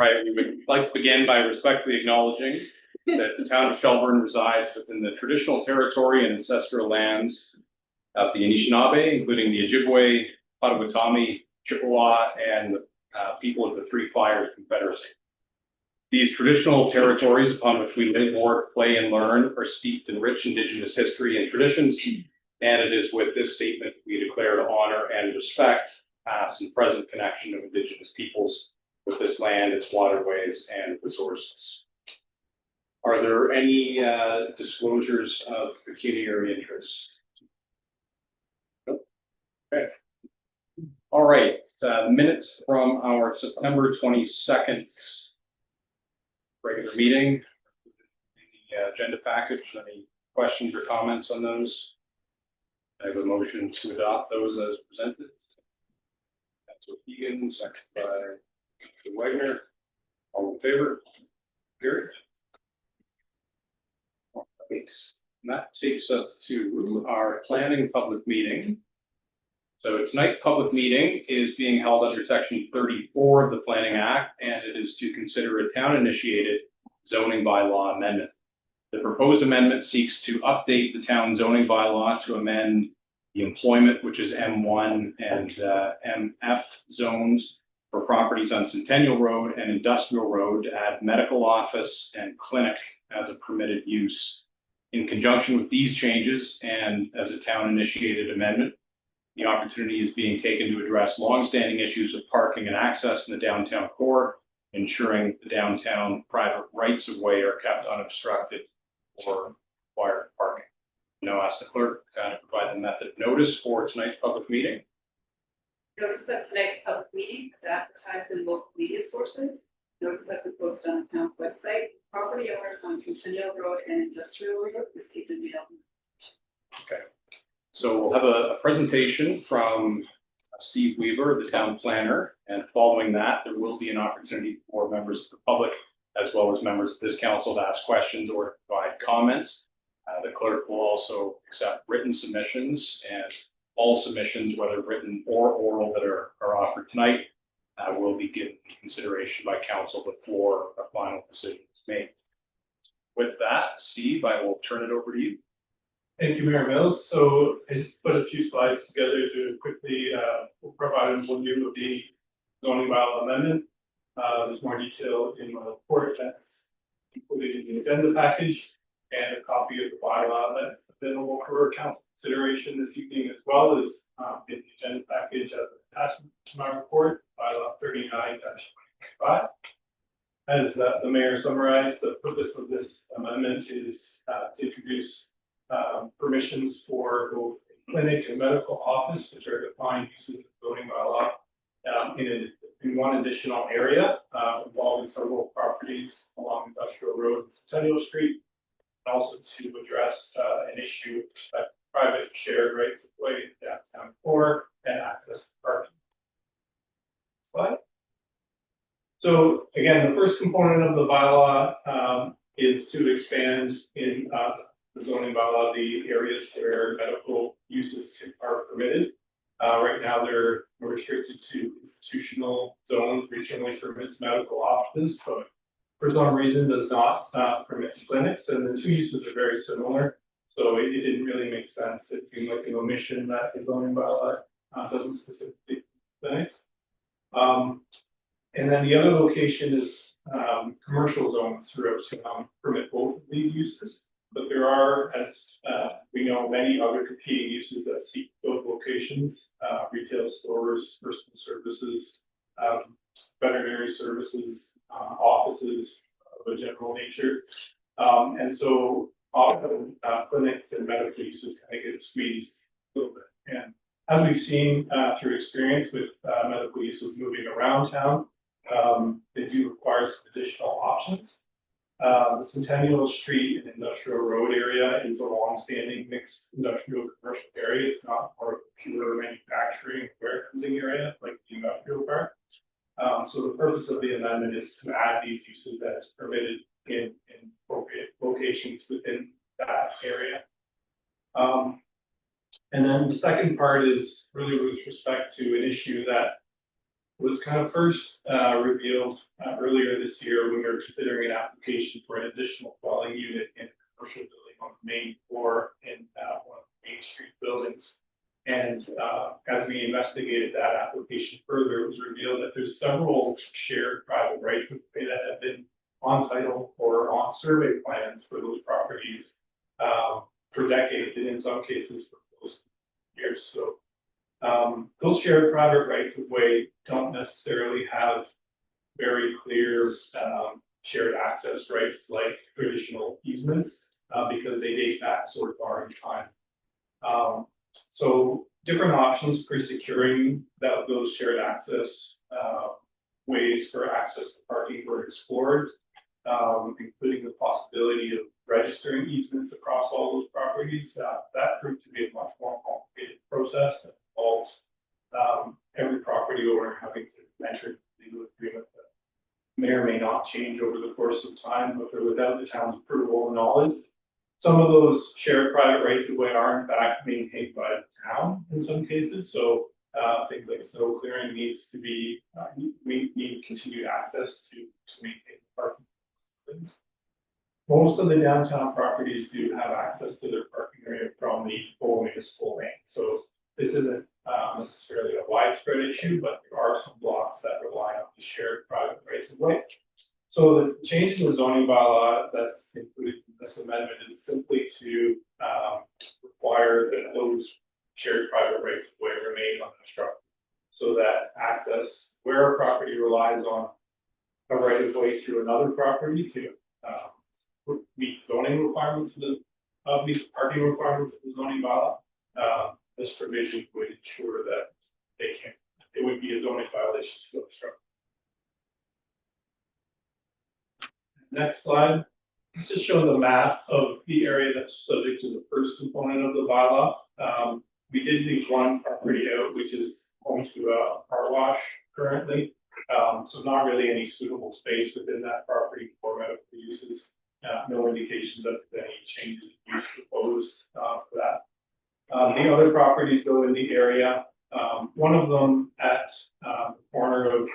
Right, we would like to begin by respectfully acknowledging that the town of Shelburne resides within the traditional territory and ancestral lands of the Anishinaabe, including the Ojibwe, Potawatomi, Chippewa, and people of the Three Fires Confederacy. These traditional territories upon which we live, work, play, and learn are steeped in rich Indigenous history and traditions, and it is with this statement we declare to honor and respect past and present connection of Indigenous peoples with this land, its waterways, and resources. Are there any disclosures of pecuniary interest? Nope. Okay. All right. Minutes from our September 22nd regular meeting. The agenda package. Any questions or comments on those? I have a motion to adopt those as presented. That's with Egan, second by Mr. Wagner. All in favor? Carried. And that takes us to our planning public meeting. So tonight's public meeting is being held under Section 34 of the Planning Act, and it is to consider a town-initiated zoning bylaw amendment. The proposed amendment seeks to update the town zoning bylaw to amend the employment, which is M1 and MF zones for properties on Centennial Road and Industrial Road to add medical office and clinic as a permitted use. In conjunction with these changes and as a town-initiated amendment, the opportunity is being taken to address longstanding issues of parking and access in the downtown core, ensuring the downtown private rights of way are kept unobstructed or required parking. Now ask the clerk to provide the method of notice for tonight's public meeting. Notice of tonight's public meeting is advertised in local media sources. Notice that we posted on the town's website. Property owners on Centennial Road and Industrial Road received a mail. Okay, so we'll have a presentation from Steve Weaver, the town planner, and following that, there will be an opportunity for members of the public as well as members of this council to ask questions or provide comments. The clerk will also accept written submissions, and all submissions, whether written or oral, that are offered tonight will be given consideration by council before a final decision is made. With that, Steve, I will turn it over to you. Thank you, Mayor Mills. So I just put a few slides together to quickly provide an overview of the zoning bylaw amendment. There's more detail in my report that's included in the agenda package, and a copy of the bylaw that's available for council consideration this evening, as well as in the agenda package as an attachment to my report, bylaw 39-25. As the mayor summarized, the purpose of this amendment is to introduce permissions for both clinic and medical office, which are defined uses of the zoning bylaw, in one additional area involving several properties along Industrial Road and Centennial Street, and also to address an issue with respect to private shared rights of way downtown core and access to parking. Slide. So again, the first component of the bylaw is to expand in the zoning bylaw the areas where medical uses are permitted. Right now they're restricted to institutional zones, which only permits medical offices, but for some reason does not permit clinics, and the two uses are very similar. So it didn't really make sense. It seemed like an omission that the zoning bylaw doesn't specifically clinics. And then the other location is commercial zones throughout town permit both of these uses, but there are, as we know, many other competing uses that seek both locations: retail stores, personal services, veterinary services, offices of a general nature. And so often clinics and medical uses kind of get squeezed a little bit. And as we've seen through experience with medical uses moving around town, they do require some additional options. The Centennial Street and Industrial Road area is a long-standing mixed industrial commercial area. It's not part of a pure manufacturing warehousing area like the industrial park. So the purpose of the amendment is to add these uses as permitted in appropriate locations within that area. And then the second part is really with respect to an issue that was kind of first revealed earlier this year when we were considering an application for an additional dwelling unit in a commercial building on the main floor in one of the Main Street buildings. And as we investigated that application further, it was revealed that there's several shared private rights of way that have been on title or on survey plans for those properties for decades, and in some cases for those years. So those shared private rights of way don't necessarily have very clear shared access rights like traditional easements because they date back sort of far in time. So different options for securing those shared access ways for access to parking were explored, including the possibility of registering easements across all those properties. That proved to be a much more complicated process that involves every property owner having to enter into legal agreement that may or may not change over the course of time, with or without the town's approval and knowledge. Some of those shared private rights of way are in fact maintained by the town in some cases. So things like snow clearing needs to be, we need continued access to maintain parking. Most of the downtown properties do have access to their parking area from the full municipal lane. So this isn't necessarily a widespread issue, but there are some blocks that rely on the shared private rights of way. So the change in the zoning bylaw that's included in this amendment is simply to require that those shared private rights of way remain unobstructed, so that access where a property relies on a right of way through another property to meet zoning requirements of meet parking requirements of the zoning bylaw. This provision would ensure that it would be a zoning violation to obstruct. Next slide. This is showing the map of the area that's subject to the first component of the bylaw. We did leave one property out, which is home to a car wash currently. So not really any suitable space within that property for medical uses. No indications of any changes in use proposed for that. The other properties though in the area, one of them at the corner of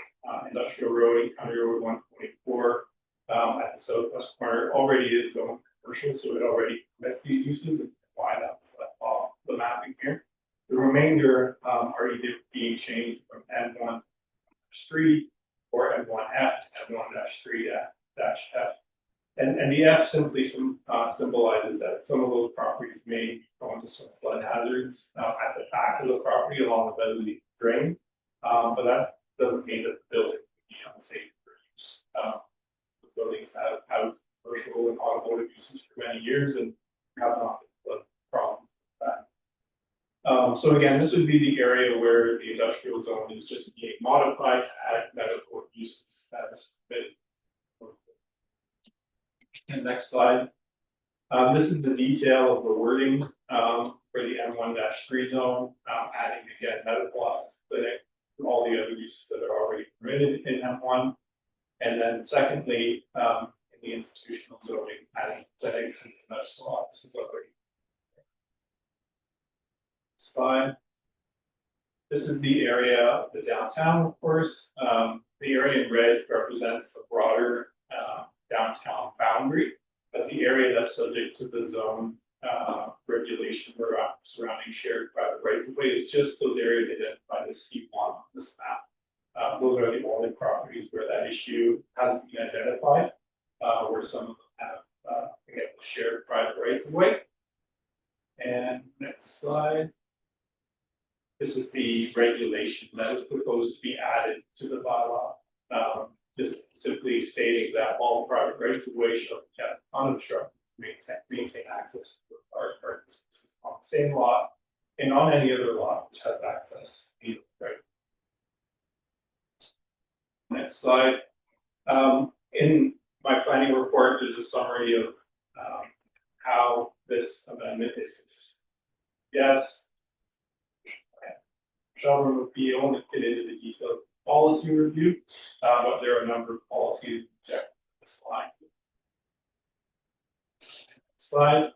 Industrial Road and County Road 124 at the southwest corner already is zoned commercial, so it already permits these uses, and why that's off the mapping here. The remainder are either being changed from M1 street or M1F to M1-3-F. And the F simply symbolizes that some of those properties may go into some flood hazards at the back of the property along the bed of the drain, but that doesn't mean that the building would be unsafe for use. The buildings have had commercial and automotive uses for many years and have not been a problem with that. So again, this would be the area where the industrial zone is just being modified to add medical uses as permitted. And next slide. This is the detail of the wording for the M1-3 zone, adding again medical office clinic, all the other uses that are already permitted in M1. And then secondly, in the institutional zoning, adding clinics and medical offices already. Slide. This is the area of the downtown, of course. The area in red represents the broader downtown boundary, but the area that's subject to the zone regulation surrounding shared private rights of way is just those areas identified as C1 on this map. Those are the only properties where that issue hasn't been identified, where some of them have shared private rights of way. And next slide. This is the regulation that is proposed to be added to the bylaw. Just simply stating that all private rights of way shall be kept unobstructed to maintain access to our parties on the same lot and on any other lot which has access to the right. Next slide. In my planning report, there's a summary of how this amendment is consistent. Yes, shall repeal and get into the details. Policy review, but there are a number of policies checked this slide. Slide.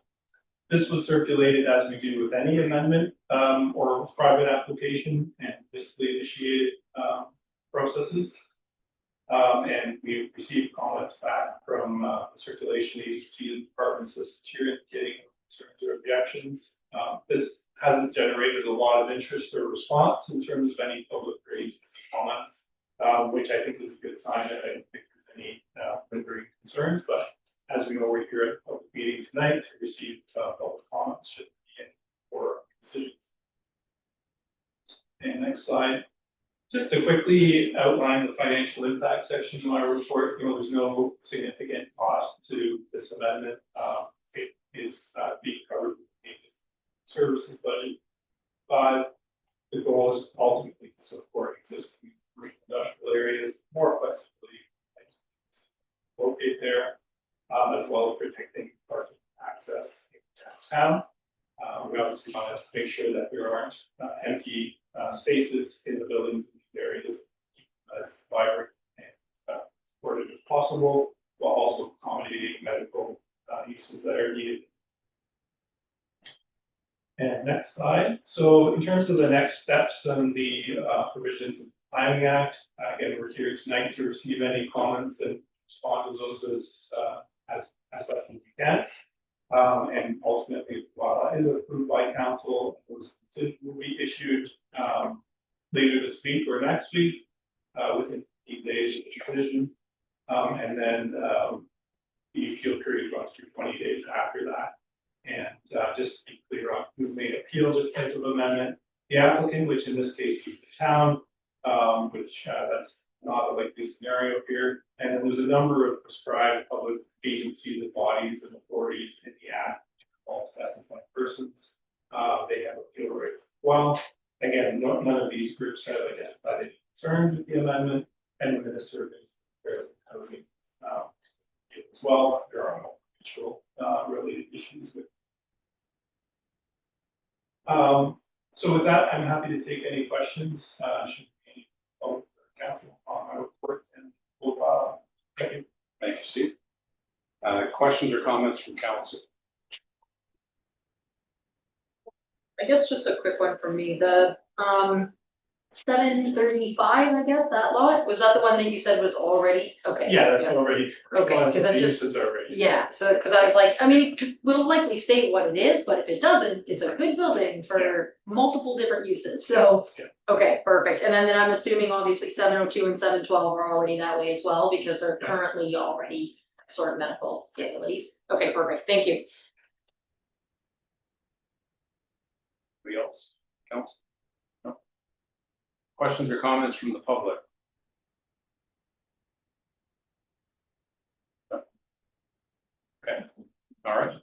This was circulated as we do with any amendment or private application and fiscally initiated processes. And we received comments back from the circulation agency and departments listed here indicating concerns or objections. This hasn't generated a lot of interest or response in terms of any public or agency comments, which I think is a good sign. I don't think there's any lingering concerns, but as we know, we're here at a public meeting tonight to receive public comments should be in for decisions. And next slide. Just to quickly outline the financial impact section of my report, there's no significant cost to this amendment. It is being covered with the services budget. But the goal is ultimately to support existing commercial industrial areas more flexibly, locate there, as well as protecting parking access in downtown. We obviously want to make sure that there aren't empty spaces in the buildings areas as vibrant and supportive as possible, while also accommodating medical uses that are needed. And next slide. So in terms of the next steps and the provisions of the Planning Act, again, we're here tonight to receive any comments and respond to those as best as we can. And ultimately, while that is approved by council, the decision will be issued later this week or next week, within 15 days of the decision. And then the appeal period runs through 20 days after that. And just to be clear on who may appeal this type of amendment, the applicant, which in this case is the town, which that's not a likely scenario here. And then there's a number of prescribed public agencies and bodies and authorities in the act, all specified persons. They have appeal rights as well. Again, none of these groups have identified any concerns with the amendment, and within a survey, there's housing as well. There are no mutual related issues with. So with that, I'm happy to take any questions. Should be any council on my report, and we'll thank you. Thank you, Steve. Questions or comments from council? I guess just a quick one from me, the 735, I guess, that lot, was that the one that you said was already, okay? Yeah, that's already. Okay, lots of because I'm use just, is already. yeah, so, because I was like, I mean, it will likely say what it is, but if it doesn't, it's a good building for multiple different uses, so. Yeah. Okay, perfect, and then I'm assuming obviously 702 and 712 are already that way as well, because they're Yeah. currently already sort of medical facilities. Okay, perfect, thank you. Anybody else? Council? No? Questions or comments from the public? No? Okay, all right.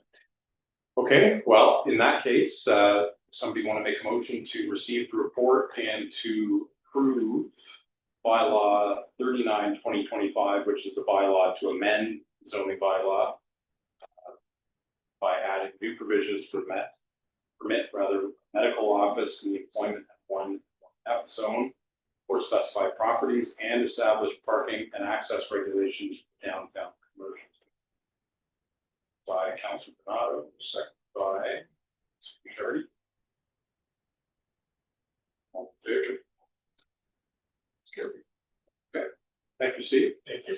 Okay, well, in that case, somebody want to make a motion to receive the report and to approve bylaw 39/2025, which is the bylaw to amend zoning bylaw by adding new provisions to permit medical office in the employment of one F zone for specified properties and establish parking and access regulations for downtown commercial. By Councilor Donato, second by Majority. All in favor? Okay, thank you, Steve. Thank you.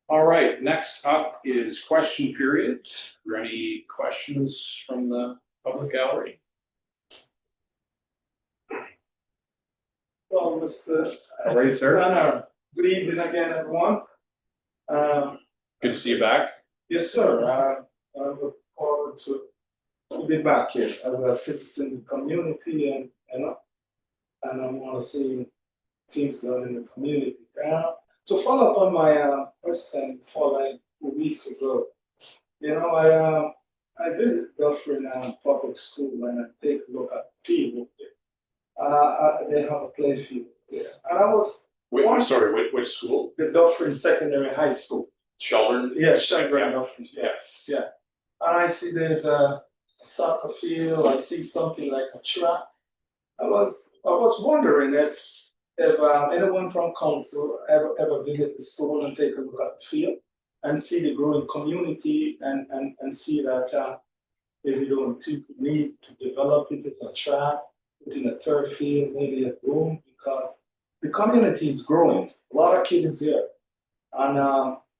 All right, next up is question period. Are there any questions from the public gallery? Well, Mr. How are you, sir? Planner, good evening again, everyone. Good to see you back. Yes, sir. I look forward to be back here as a citizen in the community, and I want to see things done in the community. To follow up on my question for like 2 weeks ago, I visit Dufferin Public School and I take a look at the field there. They have a play field there, and I was Wait, I'm sorry, which school? the Dufferin Secondary High School. Sheldon? Yes, Shelburne. Yeah. Yeah. And I see there's a soccer field, I see something like a track. I was wondering if anyone from council ever visit the school and take a look at the field and see the growing community and see that maybe people need to develop it in a track, put in a turf field, maybe a room, because the community is growing, a lot of kids there. And,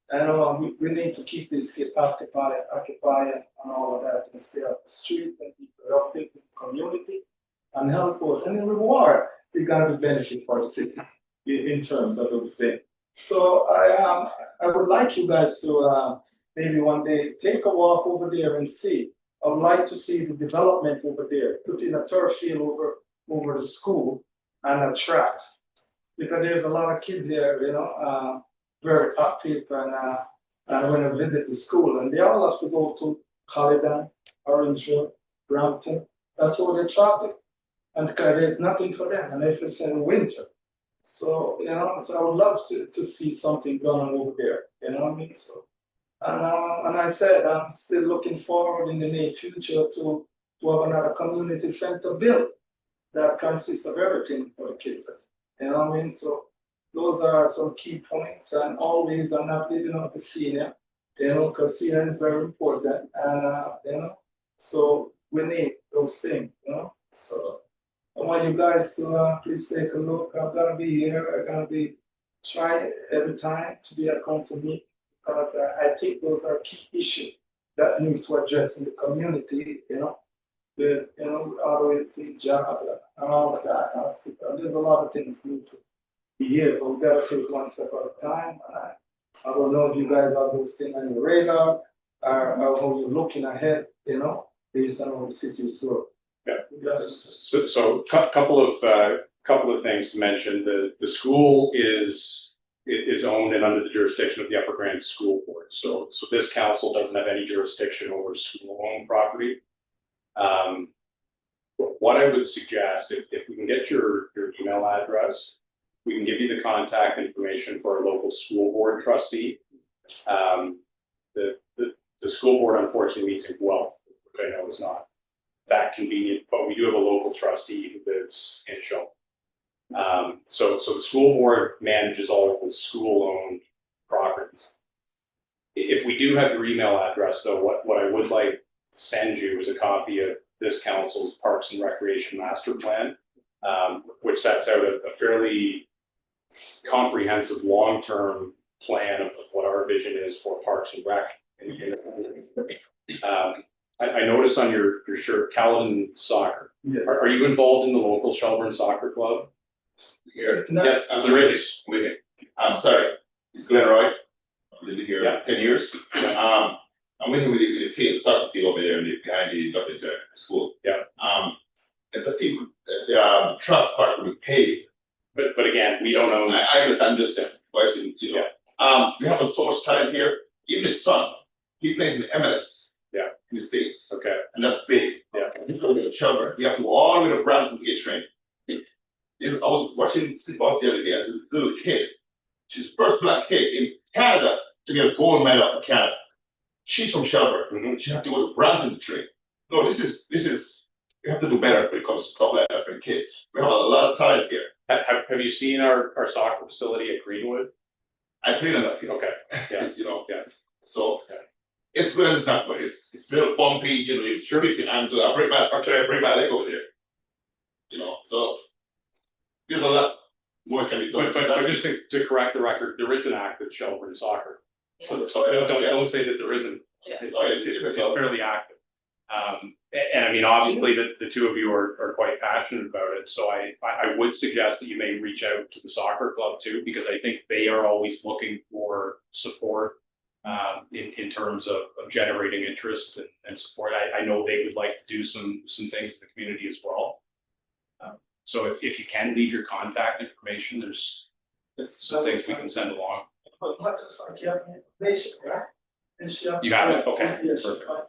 I know we need to keep these kids occupied and all of that, and stay off the street and be productive in the community and help us. And in reward, we got to benefit for the city in terms of those things. So I would like you guys to, maybe one day take a walk over there and see. I would like to see the development over there, put in a turf field over the school and a track. Because there's a lot of kids here, very active and when I visit the school, and they all have to go to Caledon, Orangeville, Brampton. That's where they travel. And there's nothing for them, and if it's in winter. So, so I would love to see something going on over there, you know what I mean? So, and I said, I'm still looking forward in the near future to have another community center built that consists of everything for the kids. You know what I mean? So those are some key points, and always I'm not leaving out the senior, because senior is very important, and so we need those things, So I want you guys to please take a look. I'm gonna be here. I'm gonna be trying every time to be at council meeting, because I think those are key issues that needs to address in the community, all the way to the job and all of that. There's a lot of things need to be here, but we gotta take one step at a time. I don't know if you guys have those things on your radar or how you're looking ahead, based on how the city is growing. Yeah. So couple of things to mention. The school is owned and under the jurisdiction of the Upper Grand School Board. So this council doesn't have any jurisdiction over school-owned property. What I would suggest, if we can get your email address, we can give you the contact information for our local school board trustee. The school board unfortunately meets in Guelph, which I know is not that convenient, but we do have a local trustee who lives in Shelton. So the school board manages all of the school-owned properties. If we do have your email address, though, what I would like to send you is a copy of this council's Parks and Recreation Master Plan, which sets out a fairly comprehensive long-term plan of what our vision is for Parks and Rec. I noticed on your shirt, Caledon Soccer. Yes. Are you involved in the local Shelburne Soccer Club? Here. Yes, there is. I'm sorry, it's Glenn Roy. I've lived here Yeah. 10 years. I'm with the field, soccer field over there behind the Duffy Center School. Yeah. And the field, the truck park will be paved. But again, we don't own. I understand this, voicing, we have so much talent here. Even his son, he plays in the MLS. Yeah. In the States. Okay. And that's big. Yeah. You go to Shelburne, you have to go all the way to Brampton to get trained. I was watching football the other day as a little kid. She's the first black kid in Canada to get a gold medal for Canada. She's from Shelburne. Mm-hmm. She had to go to Brampton to train. No, this is we have to do better when it comes to stuff like that for the kids. We have a lot of talent here. Have you seen our soccer facility at Greenwood? I played on that field. Okay. Yeah. Yeah. So it's good and it's not good. It's a little bumpy, you sure busy, and I break my leg over there. So there's a lot more can be done. But just to correct the record, there is an active Shelburne Soccer. So don't say that there isn't. Yeah. It's fairly active. And I mean, obviously, the two of you are quite passionate about it. So I would suggest that you may reach out to the soccer club too, because I think they are always looking for support in terms of generating interest and support. I know they would like to do some things in the community as well. So if you can leave your contact information, there's some things we can send along. But what the fuck, you have information, right? You have it? Okay, Yes, perfect. right.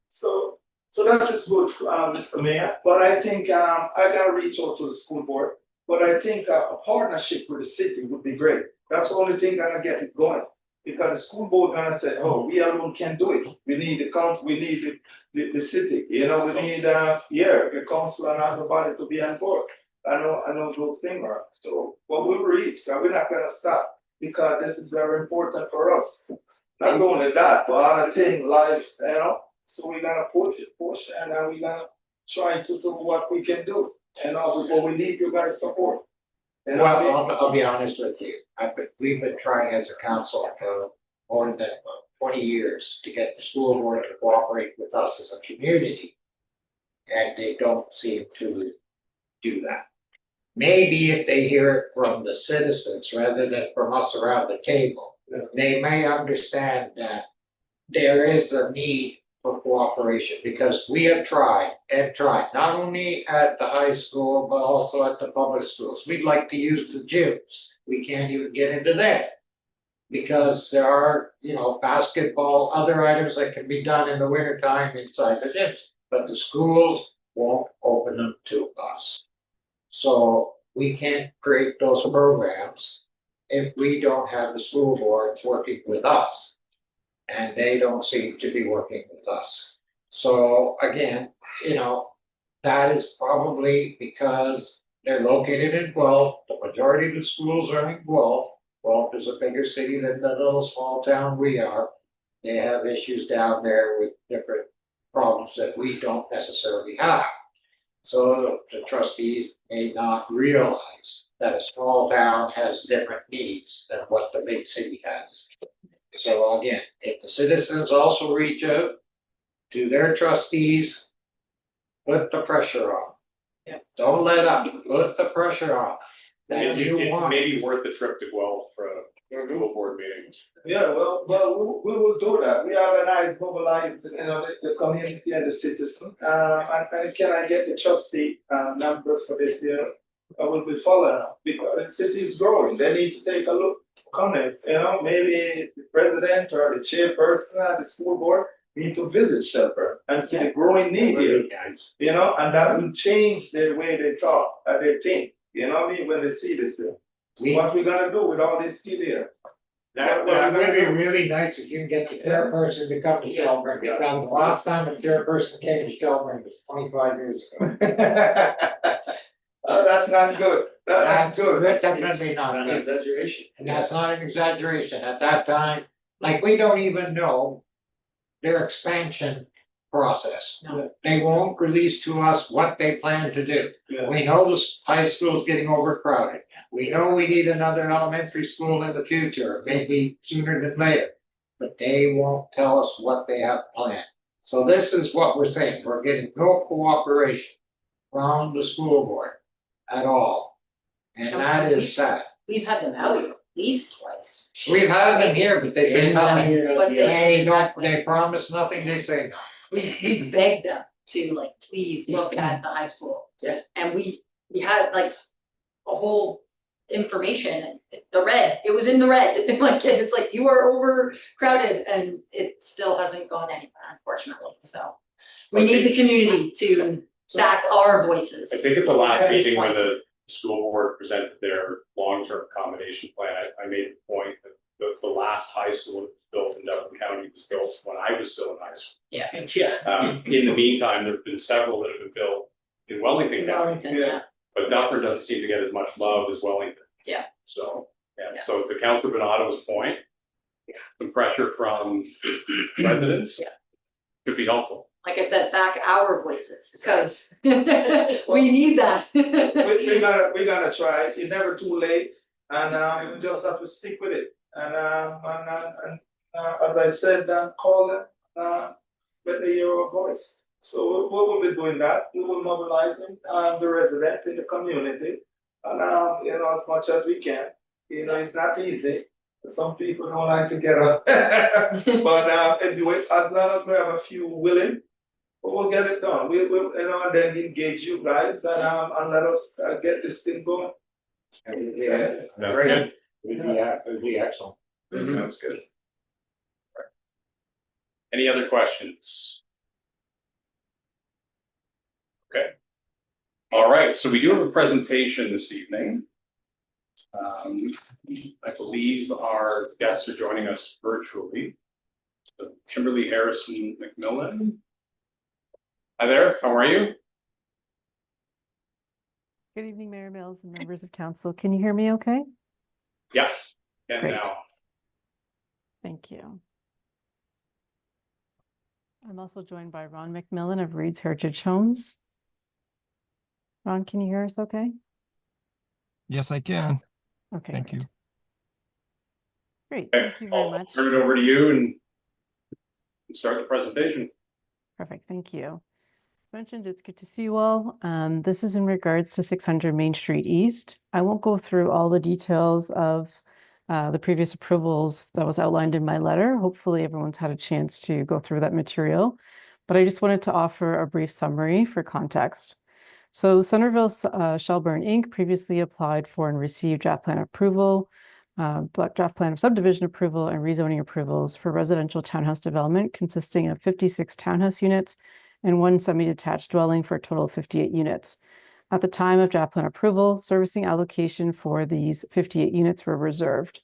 So that is good, Mr. Mayor, but I think I gotta reach out to the school board, but I think a partnership with the city would be great. That's the only thing gonna get it going, because the school board gonna say, oh, we alone can't do it. We need the county, we need the city, we need the council and everybody to be on board. I know those things are, so what we'll reach, we're not gonna stop, because this is very important for us. Not only that, but other thing, life, so we're gonna push, and we're gonna try to do what we can do. But we need you guys' support. You know, Well, I'll be honest with you, we've been trying as a council for more than 20 years to get the school board to cooperate with us as a community. And they don't seem to do that. Maybe if they hear it from the citizens rather than from us around the table, they may understand that there is a need for cooperation, because we have tried and tried, not only at the high school, but also at the public schools. We'd like to use the gyms. We can't even get into that. Because there are, basketball, other items that can be done in the winter time inside the gyms, but the schools won't open them to us. So we can't create those programs if we don't have the school board working with us. And they don't seem to be working with us. So again, that is probably because they're located in Guelph. The majority of the schools are in Guelph. Guelph is a bigger city than the little small town we are. They have issues down there with different problems that we don't necessarily have. So the trustees may not realize that a small town has different needs than what the big city has. So again, if the citizens also reach out to their trustees, put the pressure on. Yeah. Don't let up, put the pressure on. That you It want. may be worth the trip to Guelph for a school board meeting. Yeah, well, we will do that. We organize, mobilize, the community and the citizen. And can I get the trustee number for this year? I will be following up because the city is growing. They need to take a look, comments, maybe the president or the chairperson of the school board need to visit Shelburne and see the growing need here, and that will change the way they talk, they think, when they see this. What we gonna do with all this kid here? That would be really nice if you can get the chairperson to come to Shelburne, because the last time a chairperson came to Shelburne was 25 years ago. That's not good. That's not good. That's definitely not an exaggeration. And that's not an exaggeration. At that time, like, we don't even know their expansion process. No. They won't release to us what they plan to do. Yeah. We know the high school is getting overcrowded. We know we need another elementary school in the future, maybe sooner than later. But they won't tell us what they have planned. So this is what we're saying. We're getting no cooperation from the school board at all. And that is sad. We've had them out at least twice. We've had them here, but they say nothing. But They promise nothing, they say nothing. we begged them to please look at the high school. Yeah. And we had a whole information, it was in the red, it's you are overcrowded, and it still hasn't gone anywhere, unfortunately, so. We need the community to back our voices. I think at the last At this meeting when point. the school board presented their long-term accommodation plan, I made the point that the last high school that was built in Dufferin County was built when I was still in high school. Yeah. In the meantime, there've been several that have been built in Wellington County, Wellington, yeah. but Dufferin doesn't seem to get as much love as Wellington. Yeah. So, Yeah. so to Councilor Benato's point, some pressure from residents could be helpful. Like I said, back our voices, because we need that. We're gonna try. It's never too late, and we just have to stick with it. And as I said, call them, let them hear our voice. So we will be doing that. We will mobilizing the residents in the community, and as much as we can. It's not easy. Some people don't like to get up, but anyway, as long as we have a few willing, we'll get it done. We'll and then engage you guys and let us get this thing going. Yeah. Very good. It'd be excellent. Sounds good. Any other questions? Okay. All right, so we do have a presentation this evening. I believe our guests are joining us virtually. So Kimberly Harrison McMillan. Hi there, how are you? Good evening, Mayor Mills and members of council. Can you hear me okay? Yeah, and Great. now. Thank you. I'm also joined by Ron McMillan of Reed's Heritage Homes. Ron, can you hear us okay? Yes, I can. Okay, Thank you. great. Okay, Thank you very I'll much. turn it over to you and start the presentation. Perfect, thank you. As mentioned, it's good to see you all. This is in regards to 600 Main Street East. I won't go through all the details of the previous approvals that was outlined in my letter. Hopefully everyone's had a chance to go through that material, but I just wanted to offer a brief summary for context. So Centerville Shelburne Inc. previously applied for and received draft plan approval, draft plan of subdivision approval and rezoning approvals for residential townhouse development consisting of 56 townhouse units and 1 semi-detached dwelling for a total of 58 units. At the time of draft plan approval, servicing allocation for these 58 units were reserved.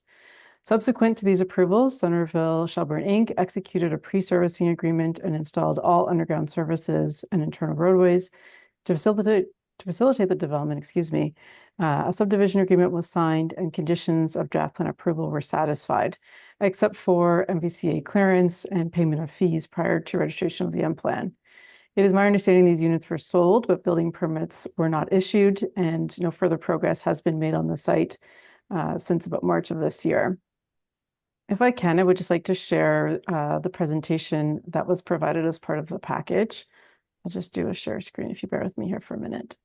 Subsequent to these approvals, Centerville Shelburne Inc. executed a pre-servicing agreement and installed all underground services and internal roadways to facilitate the development, a subdivision agreement was signed and conditions of draft plan approval were satisfied, except for MVCA clearance and payment of fees prior to registration of the M plan. It is my understanding these units were sold, but building permits were not issued, and no further progress has been made on the site since about March of this year. If I can, I would just like to share the presentation that was provided as part of the package. I'll just do a share screen if you bear with me here for a minute.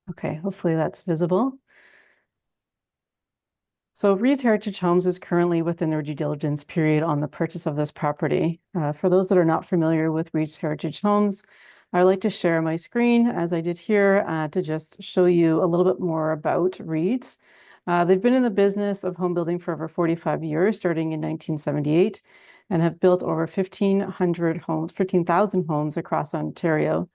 Okay, hopefully that's visible. So Reed's Heritage Homes is currently within their due diligence period on the purchase of this property. For those that are not familiar with Reed's Heritage Homes, I would like to share my screen as I did here to just show you a little bit more about Reed's. They've been in the business of home building for over 45 years, starting in 1978, and have built over 15,000 homes across Ontario.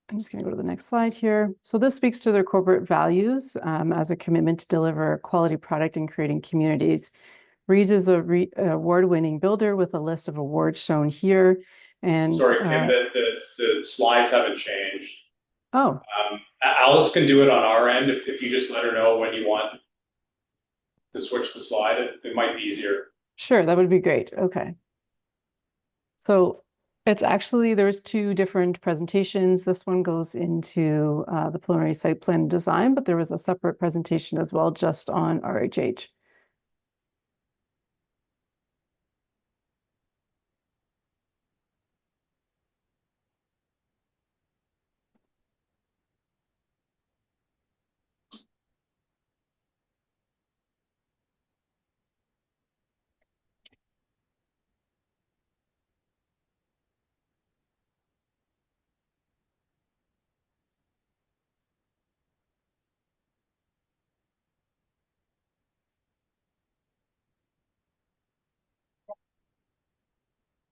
I'm just going to go to the next slide here. So this speaks to their corporate values as a commitment to deliver quality product and creating communities. Reed's is a award-winning builder with a list of awards shown here. And Sorry, Kim, the slides haven't changed. Oh, Alice can do it on our end if you just let her know when you want to switch the slide. It might be easier. sure, that would be great. Okay. So it's actually, there's 2 different presentations. This one goes into the preliminary site plan design, but there was a separate presentation as well just on RHH.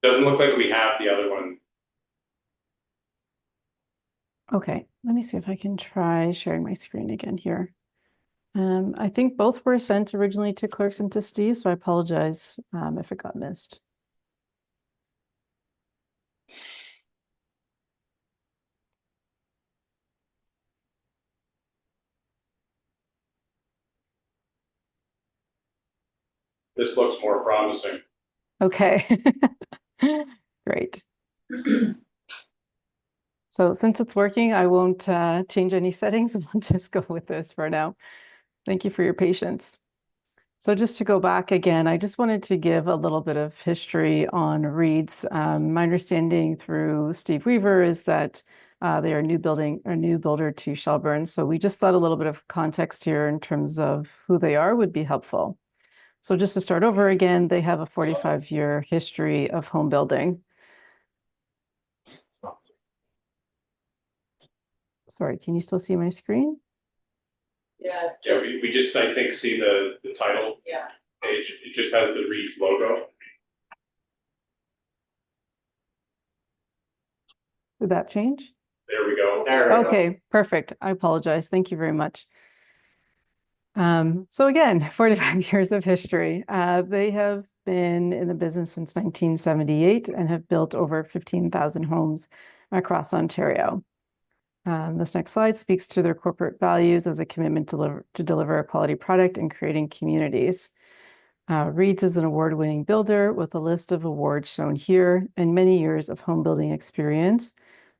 Doesn't look like we have the other one. Okay, let me see if I can try sharing my screen again here. I think both were sent originally to clerks and to Steve, so I apologize if it got missed. This looks more promising. Okay, great. So since it's working, I won't change any settings. I'll just go with this for now. Thank you for your patience. So just to go back again, I just wanted to give a little bit of history on Reed's. My understanding through Steve Weaver is that they are a new builder to Shelburne. So we just thought a little bit of context here in terms of who they are would be helpful. So just to start over again, they have a 45-year history of home building. Sorry, can you still see my screen? Yeah. Yeah, we just, I think, see the title Yeah. page. It just has the Reed's logo. Did that change? There we go. There we go. Okay, perfect. I apologize. Thank you very much. So again, 45 years of history. They have been in the business since 1978 and have built over 15,000 homes across Ontario. This next slide speaks to their corporate values as a commitment to deliver a quality product and creating communities. Reed's is an award-winning builder with a list of awards shown here and many years of home building experience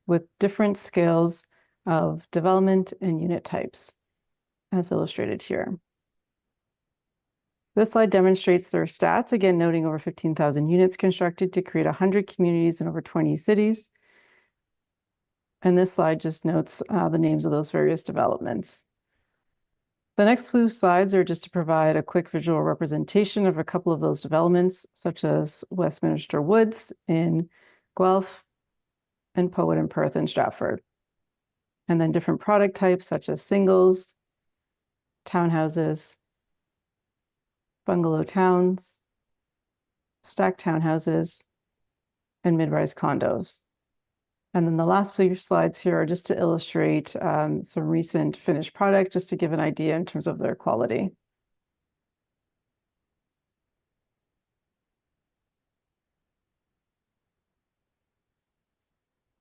with different scales of development and unit types, as illustrated here. This slide demonstrates their stats, again noting over 15,000 units constructed to create 100 communities in over 20 cities. And this slide just notes the names of those various developments. The next few slides are just to provide a quick visual representation of a couple of those developments, such as Westminster Woods in Guelph and Poet and Perth in Stratford. And then different product types such as singles, townhouses, bungalow towns, stacked townhouses, and mid-rise condos. And then the last few slides here are just to illustrate some recent finished product, just to give an idea in terms of their quality.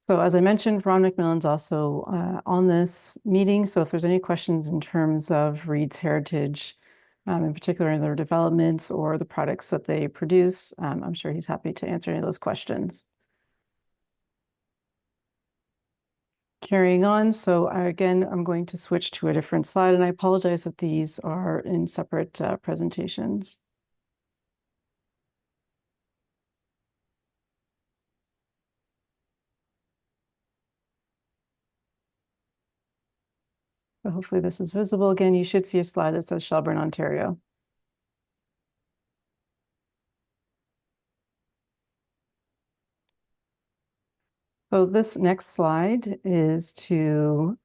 So as I mentioned, Ron McMillan's also on this meeting. So if there's any questions in terms of Reed's heritage, in particular in their developments or the products that they produce, I'm sure he's happy to answer any of those questions. Carrying on, so again, I'm going to switch to a different slide, and I apologize that these are in separate presentations. So hopefully this is visible. Again, you should see a slide that says Shelburne, Ontario. So this next slide is to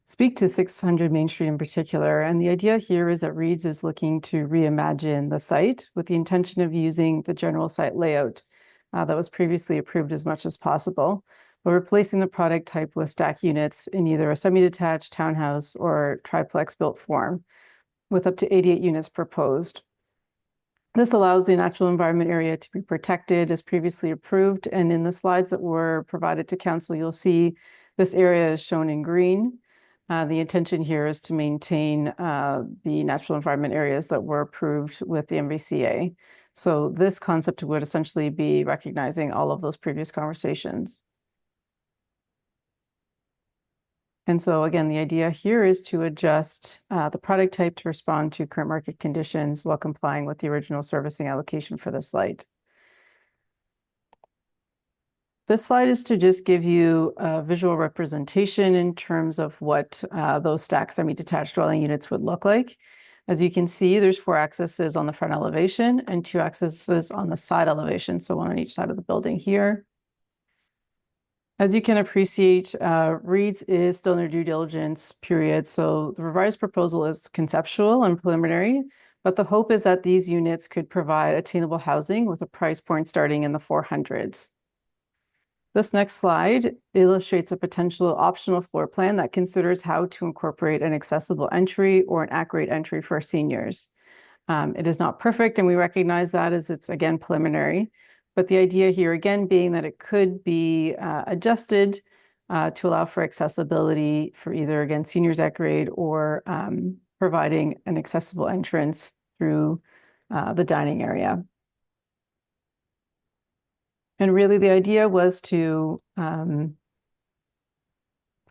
speak to 600 Main Street in particular. And the idea here is that Reed's is looking to reimagine the site with the intention of using the general site layout that was previously approved as much as possible, but replacing the product type with stack units in either a semi-detached townhouse or triplex built form with up to 88 units proposed. This allows the natural environment area to be protected as previously approved. And in the slides that were provided to council, you'll see this area is shown in green. The intention here is to maintain the natural environment areas that were approved with the MVCA. So this concept would essentially be recognizing all of those previous conversations. And so again, the idea here is to adjust the product type to respond to current market conditions while complying with the original servicing allocation for the site. This slide is to just give you a visual representation in terms of what those stacked semi-detached dwelling units would look like. As you can see, there's 4 accesses on the front elevation and 2 accesses on the side elevation, so 1 on each side of the building here. As you can appreciate, Reed's is still in their due diligence period, so the revised proposal is conceptual and preliminary, but the hope is that these units could provide attainable housing with a price point starting in the 400s. This next slide illustrates a potential optional floor plan that considers how to incorporate an accessible entry or an at-grade entry for seniors. It is not perfect, and we recognize that as it's, again, preliminary. But the idea here, again, being that it could be adjusted to allow for accessibility for either, again, seniors at grade or providing an accessible entrance through the dining area. And really the idea was to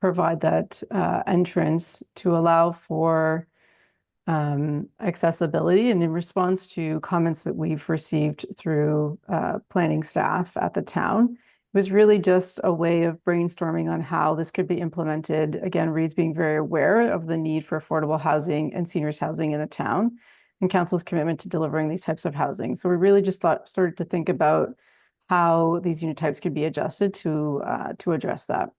provide that entrance to allow for accessibility, and in response to comments that we've received through planning staff at the town, it was really just a way of brainstorming on how this could be implemented. Again, Reed's being very aware of the need for affordable housing and seniors housing in the town and council's commitment to delivering these types of housing. So we really just started to think about how these unit types could be adjusted to address that.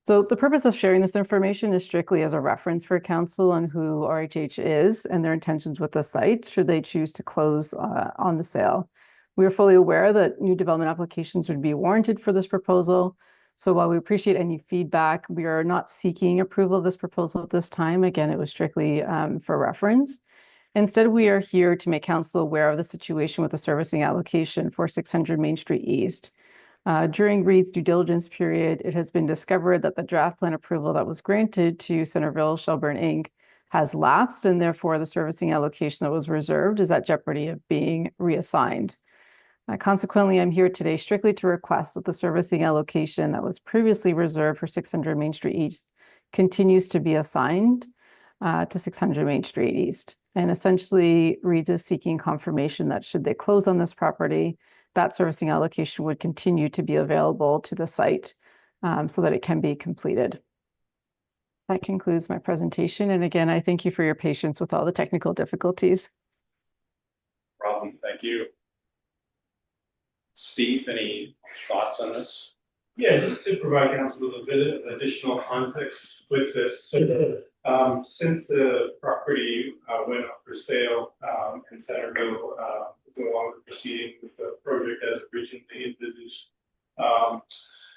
So the purpose of sharing this information is strictly as a reference for council on who RHH is and their intentions with the site, should they choose to close on the sale. We are fully aware that new development applications would be warranted for this proposal. So while we appreciate any feedback, we are not seeking approval of this proposal at this time. Again, it was strictly for reference. Instead, we are here to make council aware of the situation with the servicing allocation for 600 Main Street East. During Reed's due diligence period, it has been discovered that the draft plan approval that was granted to Centerville Shelburne Inc. has lapsed, and therefore the servicing allocation that was reserved is at jeopardy of being reassigned. Consequently, I'm here today strictly to request that the servicing allocation that was previously reserved for 600 Main Street East continues to be assigned to 600 Main Street East. And essentially, Reed's is seeking confirmation that should they close on this property, that servicing allocation would continue to be available to the site so that it can be completed. That concludes my presentation. And again, I thank you for your patience with all the technical difficulties. Problem, thank you. Steve, any thoughts on this? Yeah, just to provide council with a bit of additional context with this. So, since the property went up for sale in Centerville is no longer proceeding with the project as originally envisaged,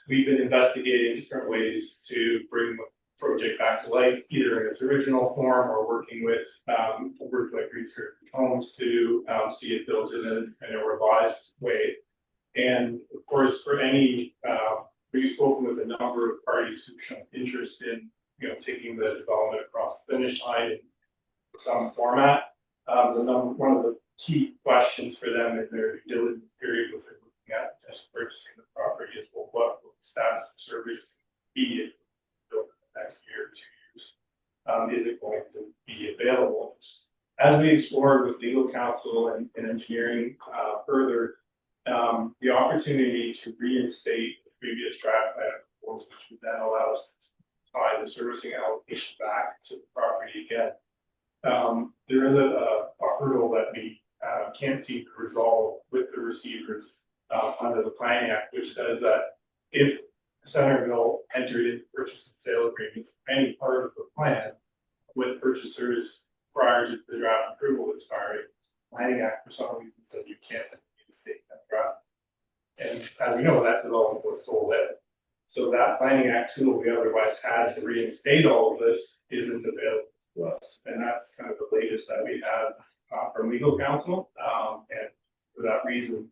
we've been investigating different ways to bring the project back to life, either in its original form or working with a group like Research Homes to see it built in a revised way. And of course, for any, we've spoken with a number of parties who've shown interest in, taking the development across the finish line in some format. One of the key questions for them in their due diligence period was they're looking at just purchasing the property as well. What will the status of service be if built in the next year or 2 years? Is it going to be available? As we explored with legal counsel and engineering further, the opportunity to reinstate the previous draft plan proposal, which would then allow us to tie the servicing allocation back to the property again. There is a hurdle that we can't seem to resolve with the receivers under the Planning Act, which says that if Centerville entered into purchase and sale agreements for any part of the plan with purchasers prior to the draft approval expiring, Planning Act for some reason said you can't reinstate that draft. And as we know, that development was sold out. So that Planning Act tool we otherwise had to reinstate all of this isn't available to us. And that's kind of the latest that we have from legal counsel. And for that reason,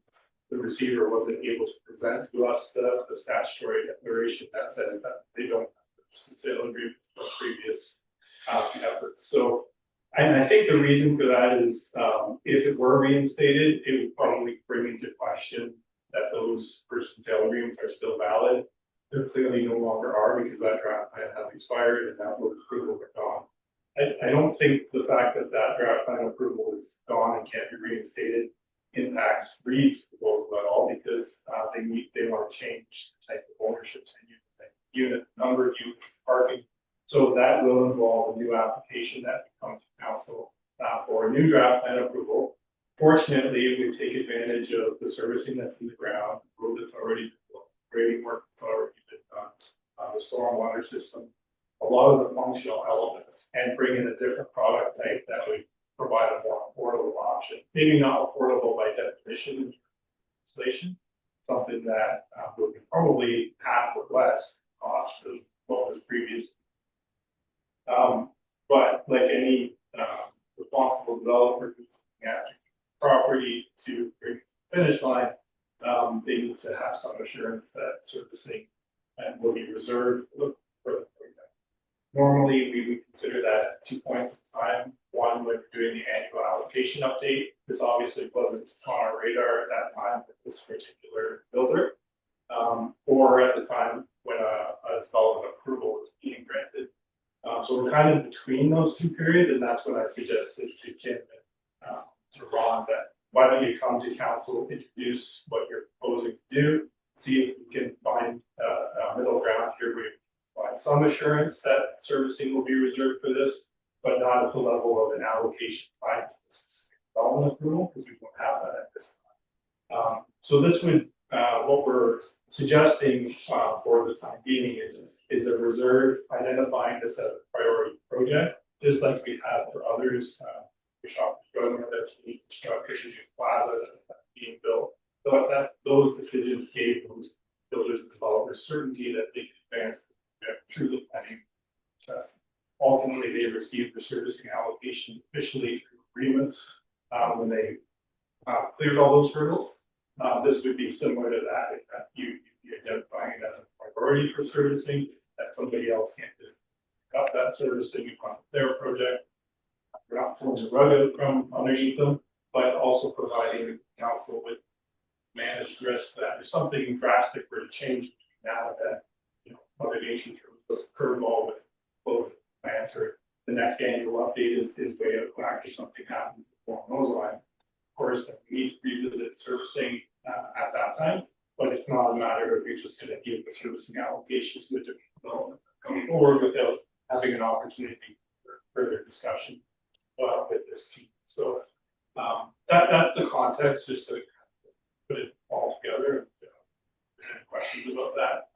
the receiver wasn't able to present to us the statutory declaration that says that they don't have purchase and sale agreement from previous efforts. So, and I think the reason for that is if it were reinstated, it would probably bring into question that those purchase and sale agreements are still valid. They clearly no longer are because that draft plan has expired and that would approval are gone. I don't think the fact that that draft plan approval is gone and can't be reinstated impacts Reed's proposal at all because they want to change the type of ownership and unit number of units, parking. So that will involve a new application that comes to council for a new draft plan approval. Fortunately, we take advantage of the servicing that's in the ground, the road that's already built, grading work that's already been done, the stormwater system, a lot of the functional elements, and bring in a different product type that would provide a more affordable option. Maybe not affordable by definition in legislation, something that would be probably half or less cost of what was previous. But like any responsible developer who's looking at property to bring to the finish line, they need to have some assurance that servicing will be reserved for the project. Normally, we would consider that at 2 points in time. One, when we're doing the annual allocation update. This obviously wasn't on our radar at that time with this particular builder, or at the time when a development approval was being granted. So we're kind of between those two periods, and that's what I suggested to Kim and to Ron that why don't you come to council, introduce what you're proposing to do, see if we can find a middle ground here where you provide some assurance that servicing will be reserved for this, but not at the level of an allocation tied to the specific development approval, because we won't have that at this time. So this would, what we're suggesting for the time being is a reserve identifying this as a priority project, just like we have for others. The shop government that's being constructed, the plaza that's being built. So that those decisions gave those builders and developers certainty that they can advance through the planning process. Ultimately, they receive the servicing allocation officially through agreements when they cleared all those hurdles. This would be similar to that, if that you identifying it as a priority for servicing, that somebody else can't just pick up that servicing on their project. We're not pulling the rug out from underneath them, but also providing council with managed risk that if something drastic were to change between now and then, Mother Nature throws a curveball with both plans, or the next annual update is way out of whack if something happens along those lines. Of course, we need to revisit servicing at that time, but it's not a matter of you're just going to give the servicing allocations with different development going forward without having an opportunity for further discussion with this team. So that's the context, just to put it all together. If there's any questions about that,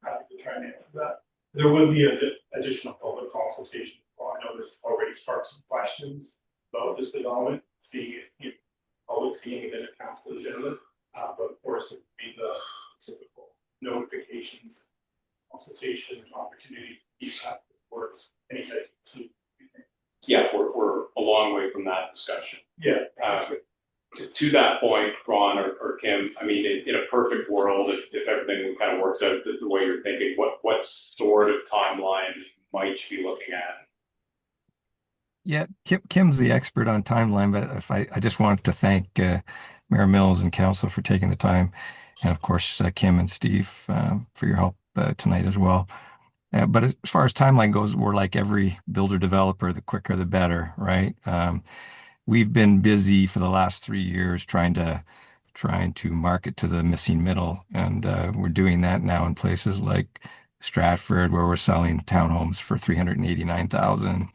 happy to try and answer that. There will be additional public consultation. Well, I know this already sparked some questions about this development, seeing if public seeing it in a council agenda. But of course, it would be the typical notifications, consultation, opportunity, feedback, works, any type of team. Yeah, we're a long way from that discussion. Yeah. To that point, Ron or Kim, I mean, in a perfect world, if everything kind of works out the way you're thinking, what sort of timeline might you be looking at? Yeah, Kim's the expert on timeline, but if I just wanted to thank Mayor Mills and council for taking the time, and of course Kim and Steve for your help tonight as well. But as far as timeline goes, we're like every builder developer, the quicker the better, right? We've been busy for the last 3 years trying to market to the missing middle, and we're doing that now in places like Stratford, where we're selling townhomes for $389,000.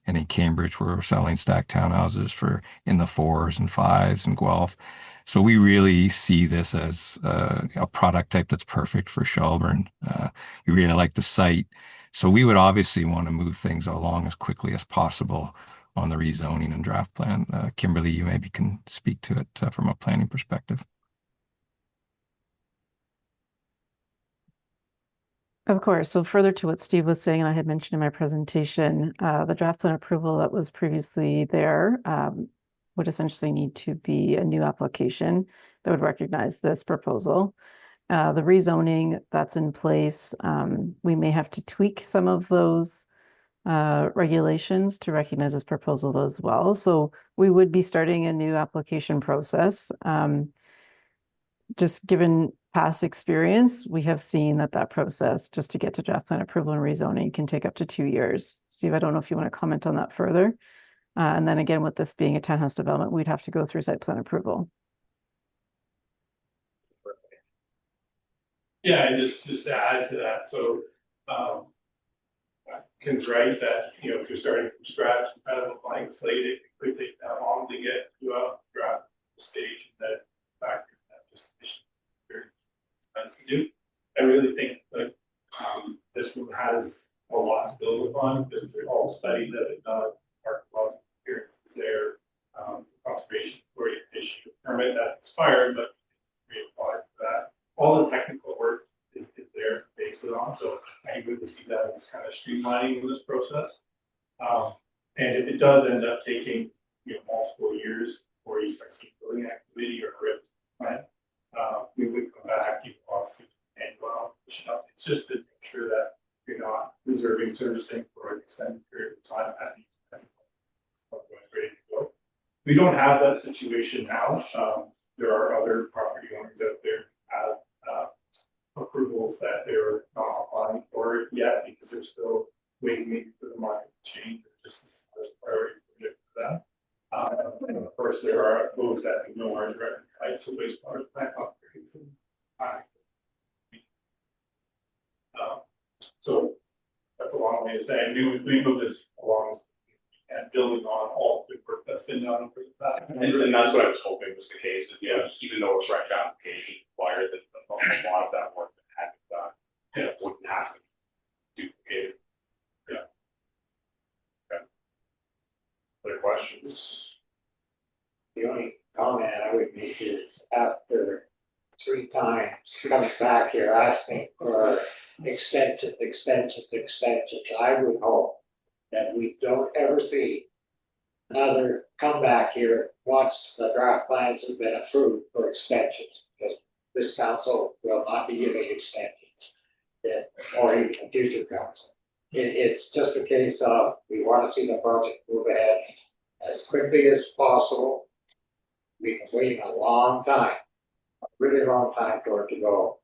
And in Cambridge, where we're selling stacked townhouses for in the 4s and 5s, and Guelph. So we really see this as a product type that's perfect for Shelburne. We really like the site. So we would obviously want to move things along as quickly as possible on the rezoning and draft plan. Kimberly, you maybe can speak to it from a planning perspective. Of course. So further to what Steve was saying, and I had mentioned in my presentation, the draft plan approval that was previously there would essentially need to be a new application that would recognize this proposal. The rezoning that's in place, we may have to tweak some of those regulations to recognize this proposal as well. So we would be starting a new application process. Just given past experience, we have seen that process just to get to draft plan approval and rezoning can take up to 2 years. Steve, I don't know if you want to comment on that further. And then again, with this being a townhouse development, we'd have to go through site plan approval. Yeah, and just to add to that, so Kim's right that if you're starting from scratch, kind of a blank slate, it could take that long to get to a draft stage that factor that just very expensive to do. I really think that this one has a lot to build upon because there are all studies that have done, archaeological appearances there, conservation authority issued a permit that expired, but reapplied for that. All the technical work is there based it on. So I really see that as kind of streamlining this process. And if it does end up taking multiple years before you start seeing building activity or RIP plan, we would come back, obviously, and push it up. It's just to make sure that you're not reserving servicing for an extended period of time at the ready to go. We don't have that situation now. There are other property owners out there who have approvals that they're not applying for yet because they're still waiting maybe for the market to change or just as a priority project for them. And of course, there are those that we know are directly tied to wastewater plant upgrades and so that's a long way to say. We move this along and building on all the good work that's been done over the past. And that's what I was hoping was the case. Even though a fresh application required that a lot of that work that had been done, it wouldn't have to be duplicated. Yeah. Okay. Other questions? The only comment I would make is after 3 times comes back here asking for extensions. I would hope that we don't ever see another comeback here once the draft plans have been approved for extensions. Because this council will not be giving extensions, or even a future council. It's just a case of, we want to see the project move ahead as quickly as possible. We've been waiting a long time, a really long time for it to go.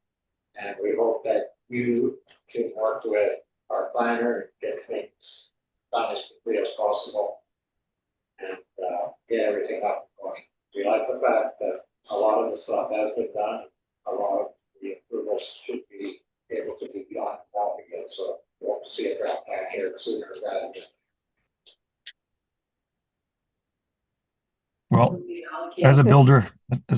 And we hope that you can work with our planner and get things done as quickly as possible. And get everything up and going. We like the fact that a lot of the stuff has been done, a lot of the approvals should be able to be done now again, so we hope to see a draft plan here sooner rather than. Well, as a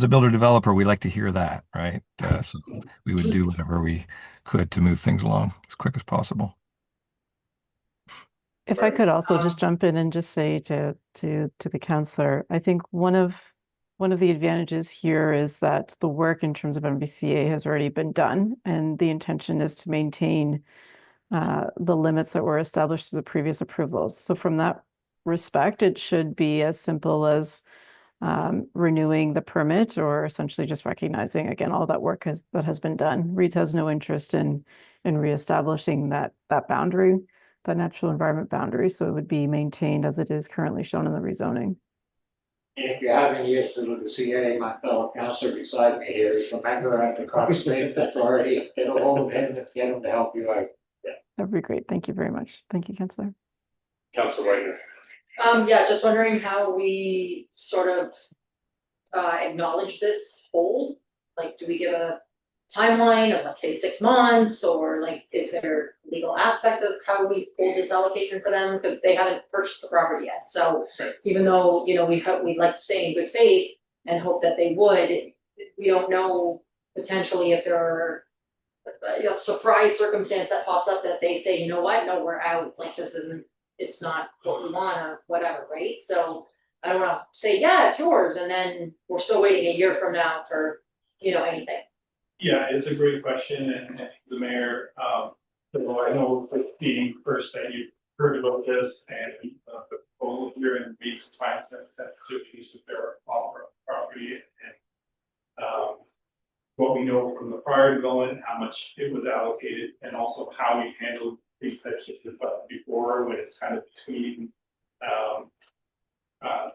builder developer, we like to hear that, right? So we would do whatever we could to move things along as quick as possible. If I could also just jump in and just say to the counselor, I think one of the advantages here is that the work in terms of MBCA has already been done, and the intention is to maintain the limits that were established through the previous approvals. So from that respect, it should be as simple as renewing the permit, or essentially just recognizing again all that work that has been done. REITs has no interest in reestablishing that boundary, that natural environment boundary, so it would be maintained as it is currently shown in the rezoning. If you have any issues with the CA, my fellow counselor beside me here is the member of the Conservation Authority. Get a hold of him and get him to help you out. That'd be great. Thank you very much. Thank you, Councillor. Councillor Whitener. Yeah, just wondering how we sort of acknowledge this hold. Like, do we give a timeline of, let's say, 6 months, or like, is there legal aspect of how we hold this allocation for them, because they haven't purchased the property yet? So even though, you know, we'd like to stay in good faith and hope that they would, we don't know potentially if there are a surprise circumstance that pops up that they say, you know what, no, we're out, like this isn't, it's not what we want or whatever, right? So I don't wanna say, yeah, it's yours, and then we're still waiting a year from now for, you know, anything. Yeah, it's a great question, and the mayor, so I know with being first that you've heard about this and the proposal here and being some time sensitivities with their property and what we know from the prior development, how much it was allocated, and also how we handled these types of stuff before, when it's kind of between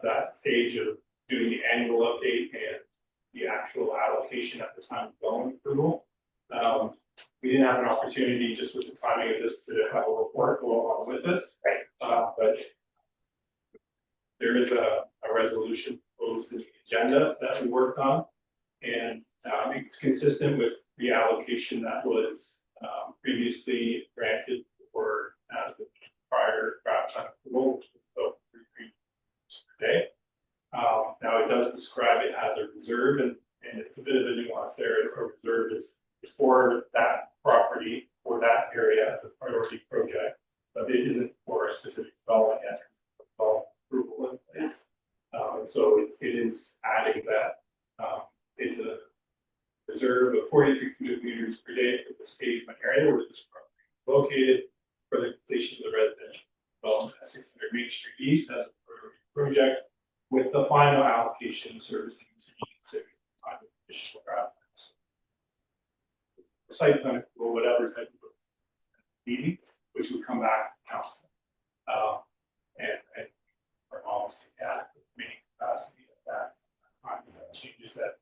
that stage of doing the annual update and the actual allocation at the time of development approval. We didn't have an opportunity, just with the timing of this, to have a report go along with this. Right. But there is a resolution proposed in the agenda that we worked on, and it's consistent with the allocation that was previously granted for the prior draft plan approval, which was about 3 per day. Now it does describe it as a reserve, and it's a bit of a nuance there. A reserve is for that property or that area as a priority project, but it isn't for a specific development yet. Approval in place. So it is adding that it's a reserve of 43 cubic meters per day for the stagement area where this property is located for the completion of the residential development at 600 Main Street East as a priority project, with the final allocation servicing city additional draft plans. Site plan or whatever type of meeting, which would come back to council. And for almost adequate meeting capacity at that time, that changes that.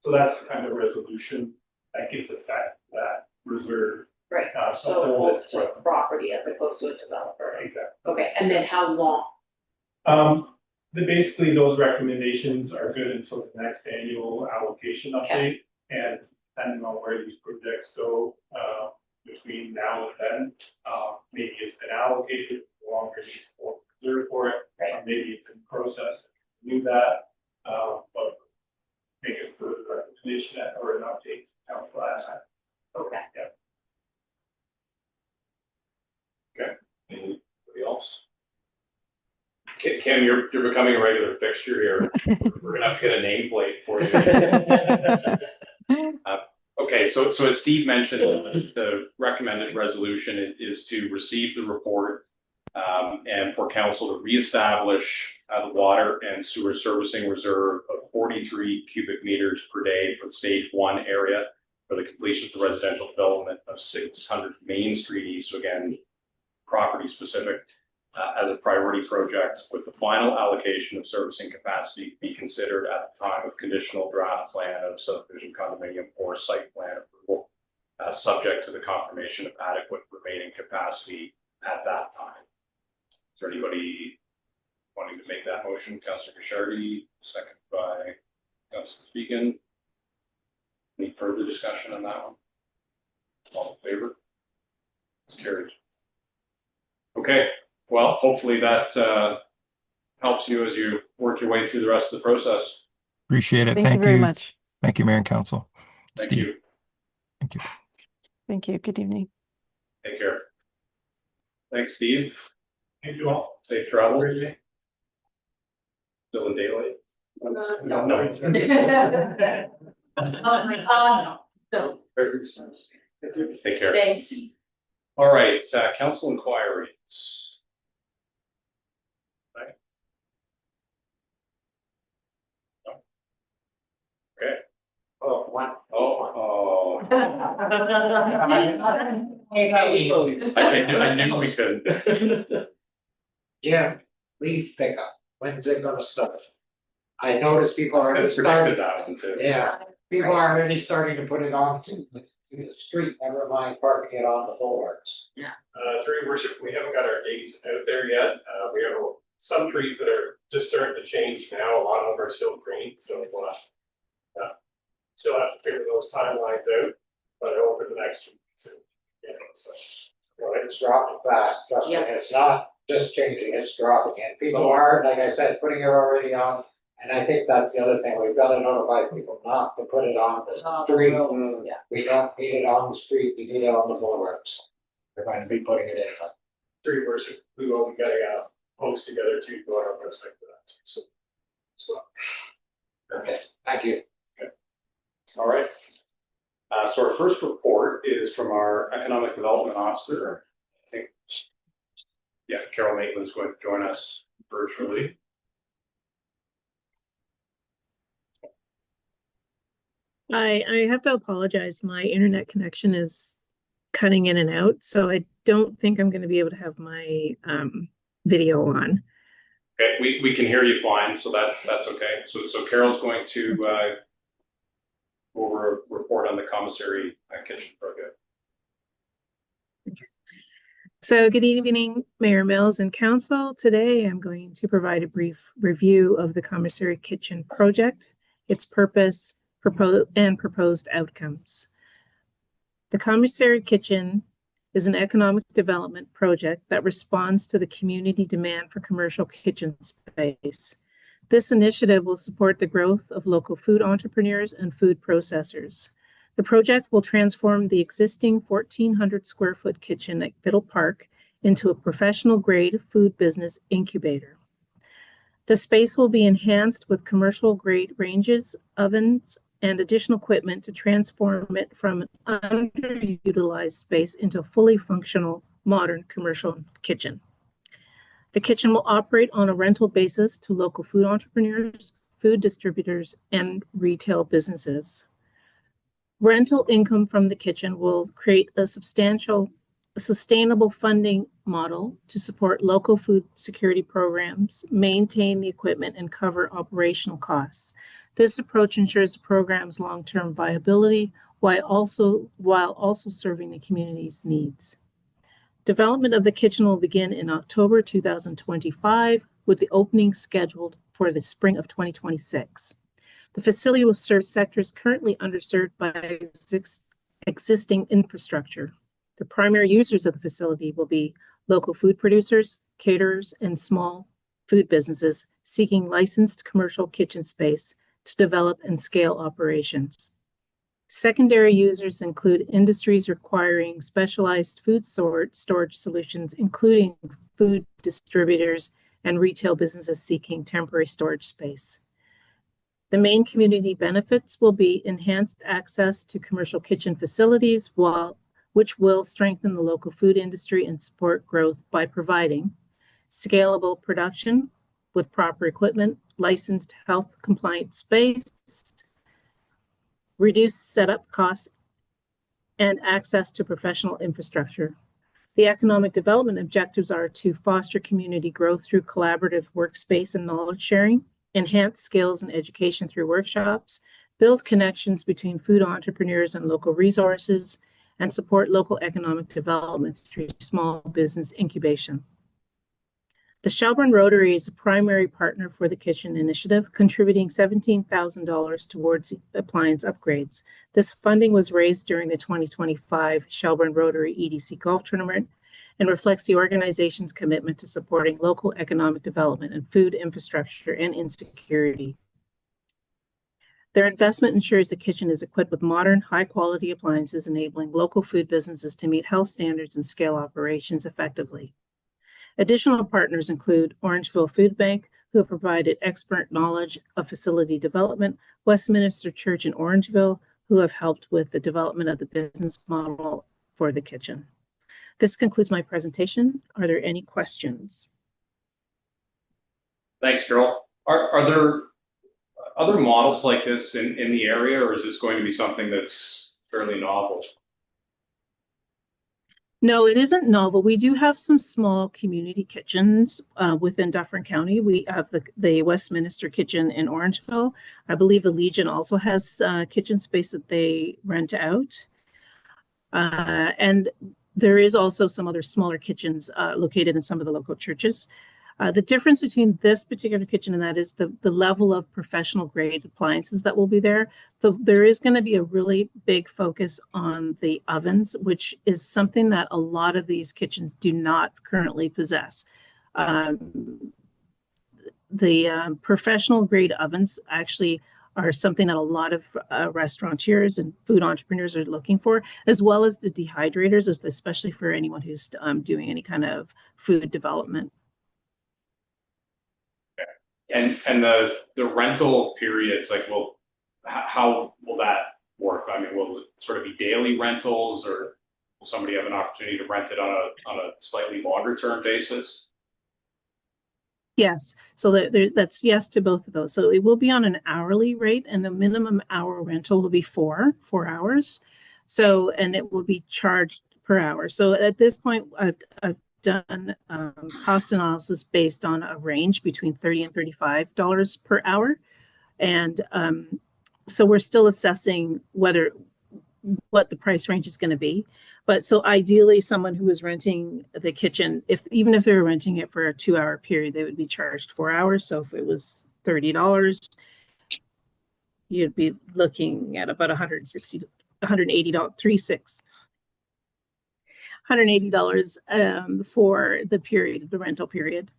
So that's the kind of resolution that gives effect to that reserve. Right, so it holds to property as opposed to a developer. Exactly. Okay, and then how long? Basically, those recommendations are good until the next annual allocation update. And depending on where these projects go, between now and then, maybe it's been allocated, longer need for reserve for it, or maybe it's in process to do that. But make a further recommendation or an update to council at that. Okay. Yeah. Okay. Anybody else? Kim, you're becoming a regular fixture here. We're gonna have to get a nameplate for you. Okay, so as Steve mentioned, the recommended resolution is to receive the report and for council to reestablish the water and sewer servicing reserve of 43 cubic meters per day for the stage 1 area for the completion of the residential development of 600 Main Street East. So again, property specific as a priority project, with the final allocation of servicing capacity be considered at the time of conditional draft plan of subdivision condominium or site plan approval, subject to the confirmation of adequate remaining capacity at that time. Is there anybody wanting to make that motion? Councillor Guichardi, second by Councillor Fegan. Any further discussion on that one? All in favor? It's carried. Okay, well, hopefully that helps you as you work your way through the rest of the process. Appreciate it. Thank you very much. Thank you, Mayor and Council. Thank Steve. you. Thank you. Thank you. Good evening. Take care. Thanks, Steve. Thank you all. Safe travel. Still in daylight? No. No. No, Take care. thanks. All right, council inquiries. Right. No. Okay. Oh, one. Oh. I I knew we could. Jim, please pick up. When's it gonna start? I noticed people are I already predicted starting. that one too. Yeah, people are already starting to put it on to the street, never mind parking it on the boulevards. During worship, we haven't got our dates out there yet. We have some trees that are just starting to change now. A lot of them are still green, so we'll still have to figure those timelines out, but over the next 2 weeks, you know, so. Well, it's dropping fast, trust me, Yeah. it's not just changing, it's dropping, and people are, like I said, putting it already on. And I think that's the other thing, we've got to notify people not to put it on the street. Yeah. We don't need it on the street, we need it on the boulevards. We're going to be putting it in, but During worship, we will be getting a post together to go on our website for that, so. okay, thank you. All right. So our first report is from our economic development officer. I think, yeah, Carol Maitland's going to join us virtually. I have to apologize. My internet connection is cutting in and out, so I don't think I'm going to be able to have my video on. Okay, we can hear you fine, so that's okay. So Carol's going to go over a report on the commissary kitchen project. So good evening, Mayor Mills and Council. Today I'm going to provide a brief review of the commissary kitchen project, its purpose, proposed outcomes. The commissary kitchen is an economic development project that responds to the community demand for commercial kitchen space. This initiative will support the growth of local food entrepreneurs and food processors. The project will transform the existing 1,400 square foot kitchen at Biddle Park into a professional grade food business incubator. The space will be enhanced with commercial grade ranges, ovens, and additional equipment to transform it from an underutilized space into a fully functional, modern commercial kitchen. The kitchen will operate on a rental basis to local food entrepreneurs, food distributors, and retail businesses. Rental income from the kitchen will create a sustainable funding model to support local food security programs, maintain the equipment, and cover operational costs. This approach ensures the program's long-term viability while also serving the community's needs. Development of the kitchen will begin in October 2025, with the opening scheduled for the spring of 2026. The facility will serve sectors currently underserved by existing infrastructure. The primary users of the facility will be local food producers, caterers, and small food businesses seeking licensed commercial kitchen space to develop and scale operations. Secondary users include industries requiring specialized food storage solutions, including food distributors and retail businesses seeking temporary storage space. The main community benefits will be enhanced access to commercial kitchen facilities, which will strengthen the local food industry and support growth by providing scalable production with proper equipment, licensed health compliant space, reduced setup costs, and access to professional infrastructure. The economic development objectives are to foster community growth through collaborative workspace and knowledge sharing, enhance skills and education through workshops, build connections between food entrepreneurs and local resources, and support local economic development through small business incubation. The Shelburne Rotary is a primary partner for the Kitchen Initiative, contributing $17,000 towards appliance upgrades. This funding was raised during the 2025 Shelburne Rotary EDC Golf Tournament and reflects the organization's commitment to supporting local economic development and food infrastructure and insecurity. Their investment ensures the kitchen is equipped with modern, high-quality appliances, enabling local food businesses to meet health standards and scale operations effectively. Additional partners include Orangeville Food Bank, who have provided expert knowledge of facility development, Westminster Church in Orangeville, who have helped with the development of the business model for the kitchen. This concludes my presentation. Are there any questions? Thanks, Carol. Are there other models like this in the area, or is this going to be something that's fairly novel? No, it isn't novel. We do have some small community kitchens within Dufferin County. We have the Westminster Kitchen in Orangeville. I believe the Legion also has kitchen space that they rent out. And there is also some other smaller kitchens located in some of the local churches. The difference between this particular kitchen and that is the level of professional grade appliances that will be there. There is going to be a really big focus on the ovens, which is something that a lot of these kitchens do not currently possess. The professional grade ovens actually are something that a lot of restaurateurs and food entrepreneurs are looking for, as well as the dehydrators, especially for anyone who's doing any kind of food development. And the rental periods, like, how will that work? I mean, will it sort of be daily rentals, or will somebody have an opportunity to rent it on a slightly longer term basis? Yes, so that's yes to both of those. So it will be on an hourly rate, and the minimum hour rental will be four hours. So, and it will be charged per hour. So at this point, I've done cost analysis based on a range between $30 and $35 per hour. And so we're still assessing what the price range is going to be. But so ideally, someone who is renting the kitchen, even if they were renting it for a 2-hour period, they would be charged 4 hours. So if it was $30, you'd be looking at about $180 for the period, the rental period.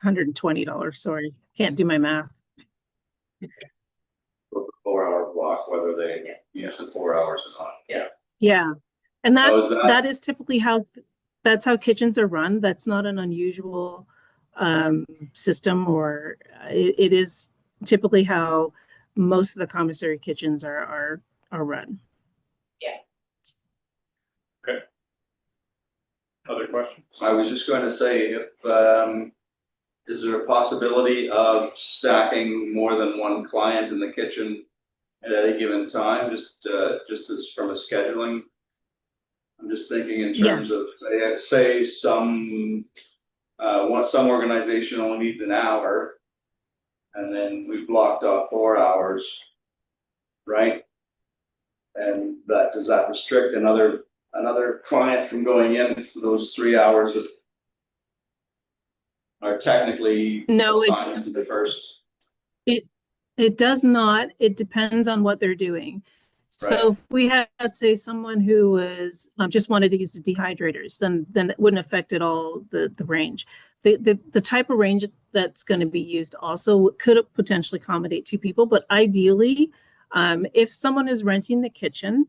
$120, sorry, can't do my math. 4-hour block, whether they use the 4 hours or not. Yeah, and that is typically that's how kitchens are run. That's not an unusual system, or it is typically how most of the commissary kitchens are run. Okay. Other questions? I was just going to say, if is there a possibility of stacking more than one client in the kitchen at any given time, just as from a scheduling? I'm just thinking in terms of say some organization only needs an hour, and then we've blocked off 4 hours, right? And does that restrict another client from going in for those 3 hours that are technically assigned to the first? It does not. It depends on what they're doing. So if we had, say, someone who was just wanted to use the dehydrators, then it wouldn't affect at all the range. The type of range that's going to be used also could potentially accommodate 2 people, but ideally, if someone is renting the kitchen,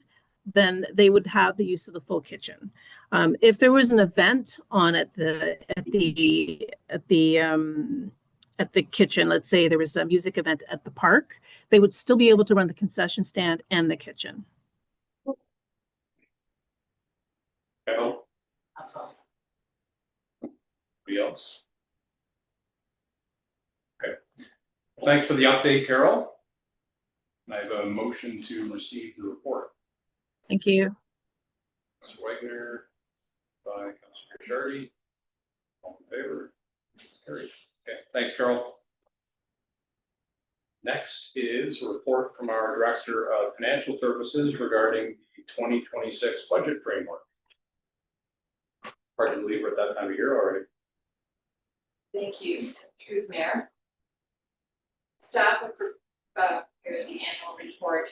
then they would have the use of the full kitchen. If there was an event on at the kitchen, let's say there was a music event at the park, they would still be able to run the concession stand and the kitchen. Carol, That's awesome. anybody else? Okay. Thanks for the update, Carol. I have a motion to receive the report. Thank you. Councilor Wagner, by Councilor Shardy. All in favor? Carried. Okay, thanks, Carol. Next is a report from our Director of Financial Services regarding the 2026 budget framework. Hard to believe we're at that time of year already. Thank you, through the mayor. Staff have prepared the annual report.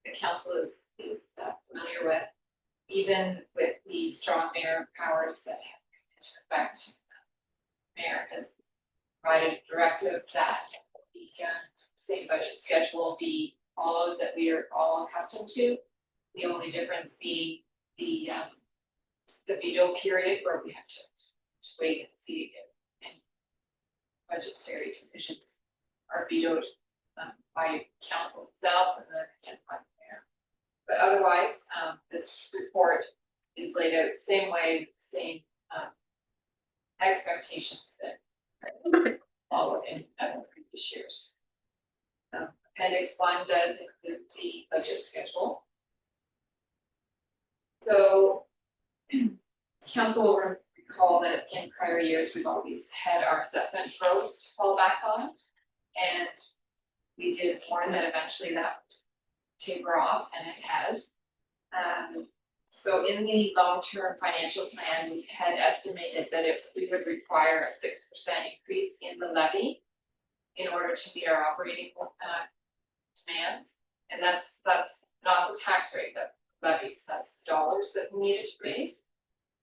The council is familiar with, even with the strong mayor powers that have come into effect. Mayor has provided a directive that the same budget schedule be followed that we are all accustomed to. The only difference being the veto period where we have to wait and see if any budgetary decisions are vetoed by council themselves and by the mayor. But otherwise, this report is laid out the same way, same expectations that followed in other previous years. Appendix 1 does include the budget schedule. So council will recall that in prior years, we've always had our assessment growth to fall back on. And we did warn that eventually that would taper off, and it has. So in the long-term financial plan, we had estimated that if we would require a 6% increase in the levy in order to meet our operating demands. And that's not the tax rate, that's levies, that's the dollars that we needed to raise.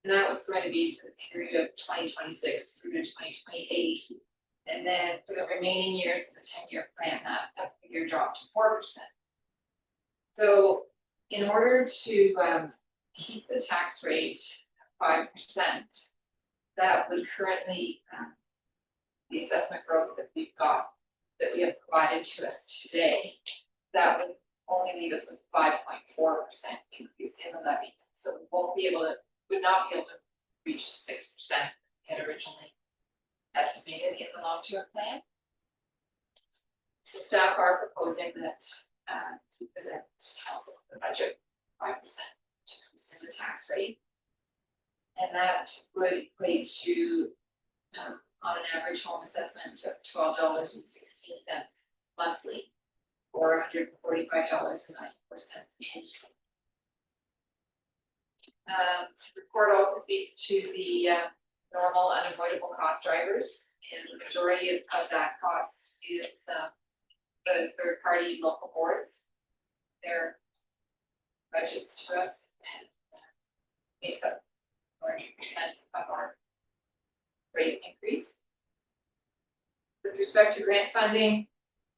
And that was going to be for the period of 2026 through to 2028. And then for the remaining years of the 10-year plan, that figure dropped to 4%. So in order to keep the tax rate at 5%, that would currently, the assessment growth that we've got, that we have provided to us today, that would only leave us with 5.4% increase in the levy. So we would not be able to reach the 6% we had originally estimated in the long-term plan. So staff are proposing that to present to council the budget 5% increase in the tax rate. And that would equate to on an average home assessment of $12.16 monthly, or $145.94 annually. The report also speaks to the normal unavoidable cost drivers, and the majority of that cost is the third-party local boards. Their budgets to us and makes up 40% of our rate increase. With respect to grant funding,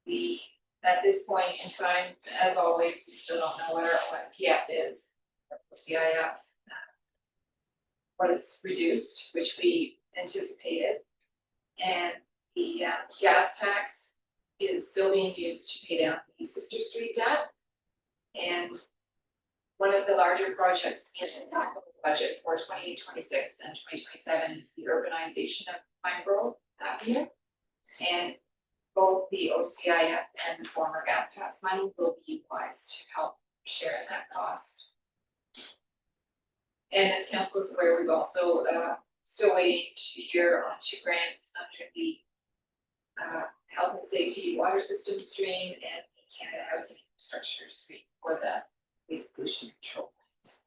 we, at this point in time, as always, we still don't know what our OMPF is. Our CIF was reduced, which we anticipated, and the gas tax is still being used to pay down the Sister Street debt. And one of the larger projects in the capital budget for 2026 and 2027 is the urbanization of Pine Grove Avenue. And both the OCIF and the former gas tax money will be utilized to help share in that cost. And as council is aware, we've also still waiting to hear on 2 grants under the health and safety water system stream and the Canada Housing Infrastructure stream for the waste pollution control plant.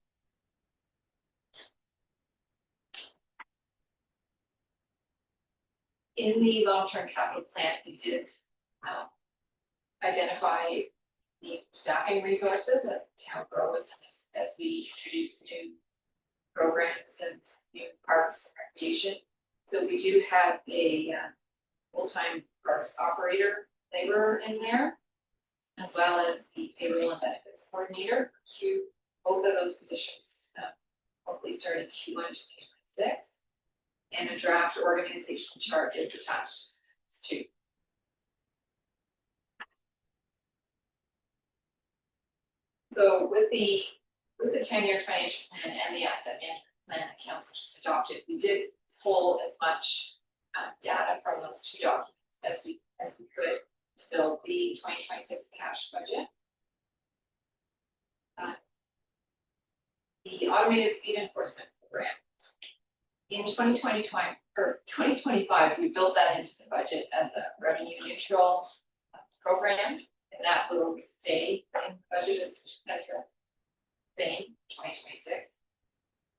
In the long-term capital plan, we did identify the staffing resources as the town grows, as we introduce new programs and new parks and recreation. So we do have a full-time parks operator laborer in there. as well as the payroll and benefits coordinator. Both of those positions hopefully starting Q1 2026. And a draft organizational chart is attached to. So with the 10-year financial plan and the asset management plan that council just adopted, we did pull as much data from those two documents as we could to build the 2026 cash budget. The automated speed enforcement program. In 2025, we built that into the budget as a revenue neutral program, and that will stay in the budget as the same 2026.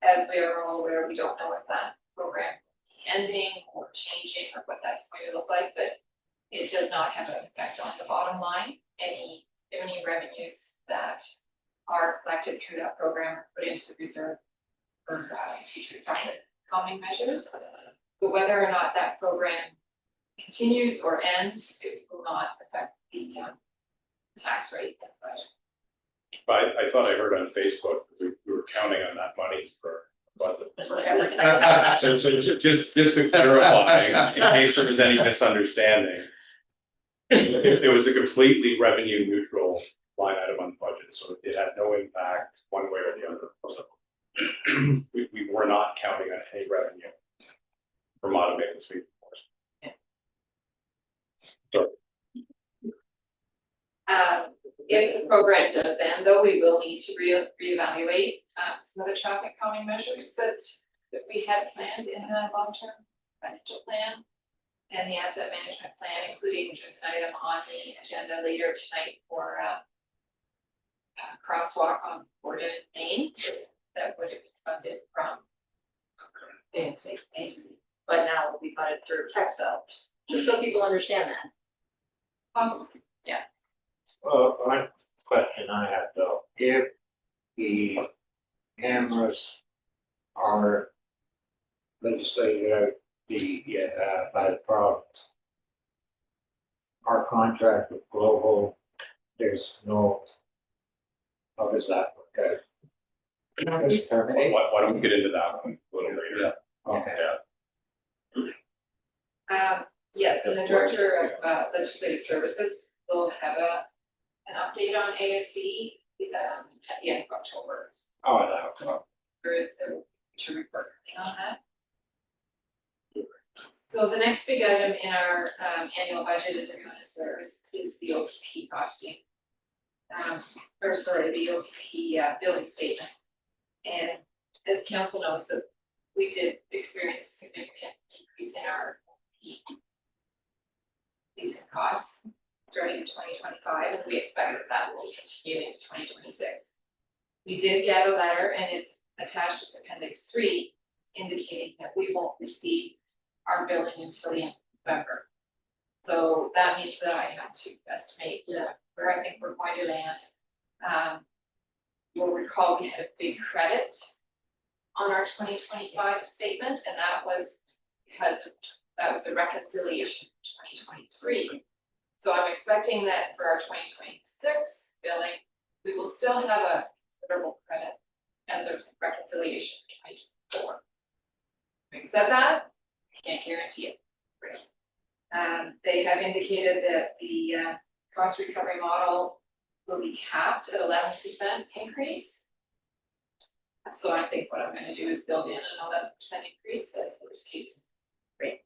As we are all aware, we don't know what that program will be ending or changing or what that's going to look like, but it does not have an effect on the bottom line. Any revenues that are collected through that program are put into the reserve for future profit calming measures. So whether or not that program continues or ends, it will not affect the tax rate in the budget. I thought I heard on Facebook, we were counting on that money for budget. So just to clarify, in case there was any misunderstanding, it was a completely revenue neutral line item on the budget, so it had no impact one way or the other. We were not counting on any revenue from automated speed enforcement. If the program does end, though, we will need to reevaluate some of the traffic calming measures that we had planned in the long-term financial plan and the asset management plan, including just an item on the agenda later tonight for crosswalk on Borden and Main that would have been funded from AMC, but now will be funded through tax dollars, just so people understand that. Awesome. Yeah. One question I have though, if the cameras are legislated by the province, our contract with Global, there's no, how does that work out? It's terminated? Why don't we get into that one a little later? Okay. Yes, and the director of legislative services will have an update on ASC at the end of October. Oh, that's There is a future report coming on that. So the next big item in our annual budget, as everyone is aware, is the OPP costing. The OPP billing statement. And as council knows, that we did experience a significant decrease in our leasing costs starting in 2025, and we expect that will continue into 2026. We did get a letter, and it's attached as Appendix 3, indicating that we won't receive our billing until the end of November. So that means that I have to estimate where I think we're going to land. You'll recall we had a big credit on our 2025 statement, and that was because that was a reconciliation in 2023. So I'm expecting that for our 2026 billing, we will still have a considerable credit as a reconciliation for 2024. Having said that, I can't guarantee it. They have indicated that the cost recovery model will be capped at 11% increase. So I think what I'm going to do is build in an 11% increase as the worst case rate.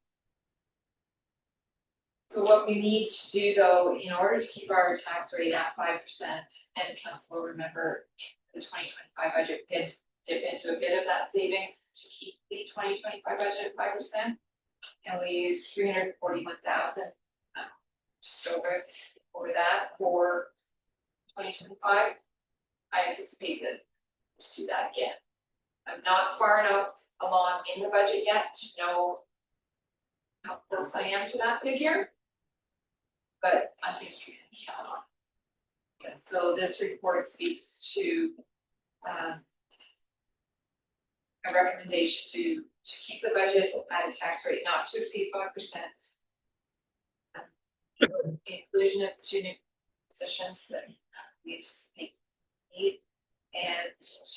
So what we need to do, though, in order to keep our tax rate at 5%, and council will remember the 2025 budget did dip into a bit of that savings to keep the 2025 budget at 5%, and we used 341,000, just over that for 2025. I anticipate that to do that again. I'm not far enough along in the budget yet to know how close I am to that figure, but I think you can count on it. And so this report speaks to a recommendation to keep the budget at a tax rate not to exceed 5%. Inclusion of positions that we anticipate need, and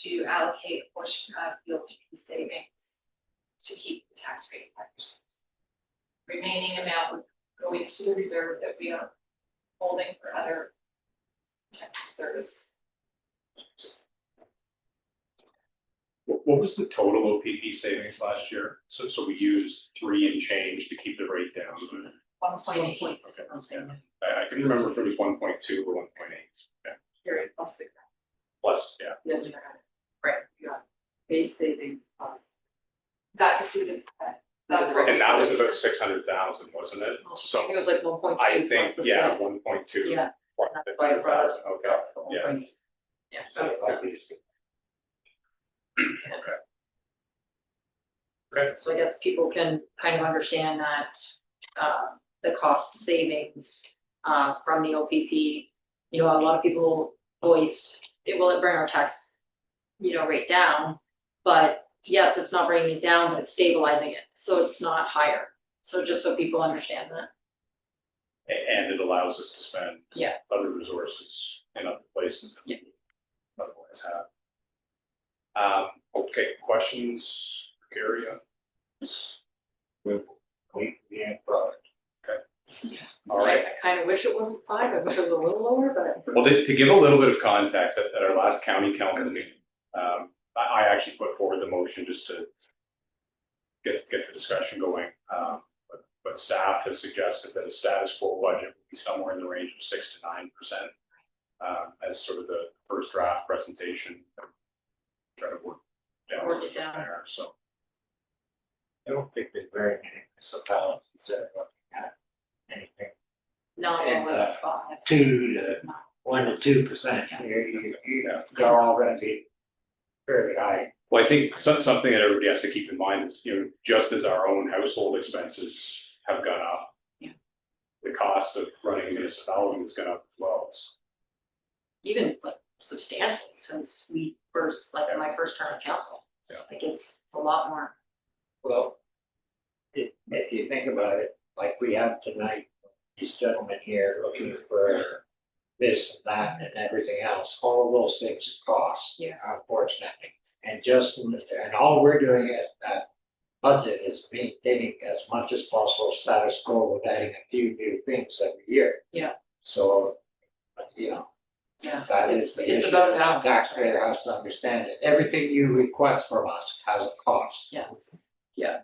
to allocate a portion of the OPP savings to keep the tax rate 5%. Remaining amount would go into the reserve that we are holding for other protective service. What was the total OPP savings last year? So we used 3 and change to keep the rate down. 1.8. Okay. I couldn't remember if it was 1.2 or 1.8. Yeah. Period, plus the. Plus, yeah. Yeah, you got it. Right, you got it. Base savings plus. That included that. That's right. And that was about 600,000, wasn't it? I So think it was like 1.2. I think, yeah, 1.2. Yeah. Okay, yeah. Yeah. Okay. So I guess people can kind of understand that, the cost savings, from the OPP. You know, a lot of people voiced, will it bring our tax, rate down? But yes, it's not bringing it down, but it's stabilizing it, so it's not higher. So just so people understand that. And it allows us to spend Yeah. other resources in other places that Yeah. we otherwise have. Okay, questions, for Gary? The end product. All right. I kind of wish it wasn't 5, I wish it was a little lower, but. Well, to give a little bit of context, at our last county council meeting, I actually put forward the motion just to get the discussion going. But staff has suggested that a status quo budget would be somewhere in the range of 6 to 9%, as sort of the first draft presentation. Try to work It down. there, so. I don't think there's very many municipalities that are looking at anything No, And, more than 5. 1 to 2%. They're all gonna be very high. Well, I think something that everybody has to keep in mind is, just as our own household expenses have gone up. Yeah. The cost of running a municipality has gone up as well. Even like substantially since we first, like in my first term of council. Yeah. Like it's a lot more. Well, if you think about it, like we have tonight, these gentlemen here looking for this and that and everything else, all of those things cost. Yeah. Unfortunately, and all we're doing at budget is maintaining as much as possible status quo with adding a few new things every year. Yeah. So, Yeah. that It's is the it's issue. about The balance. taxpayer has to understand it. Everything you request from us has a cost. Yes, yeah.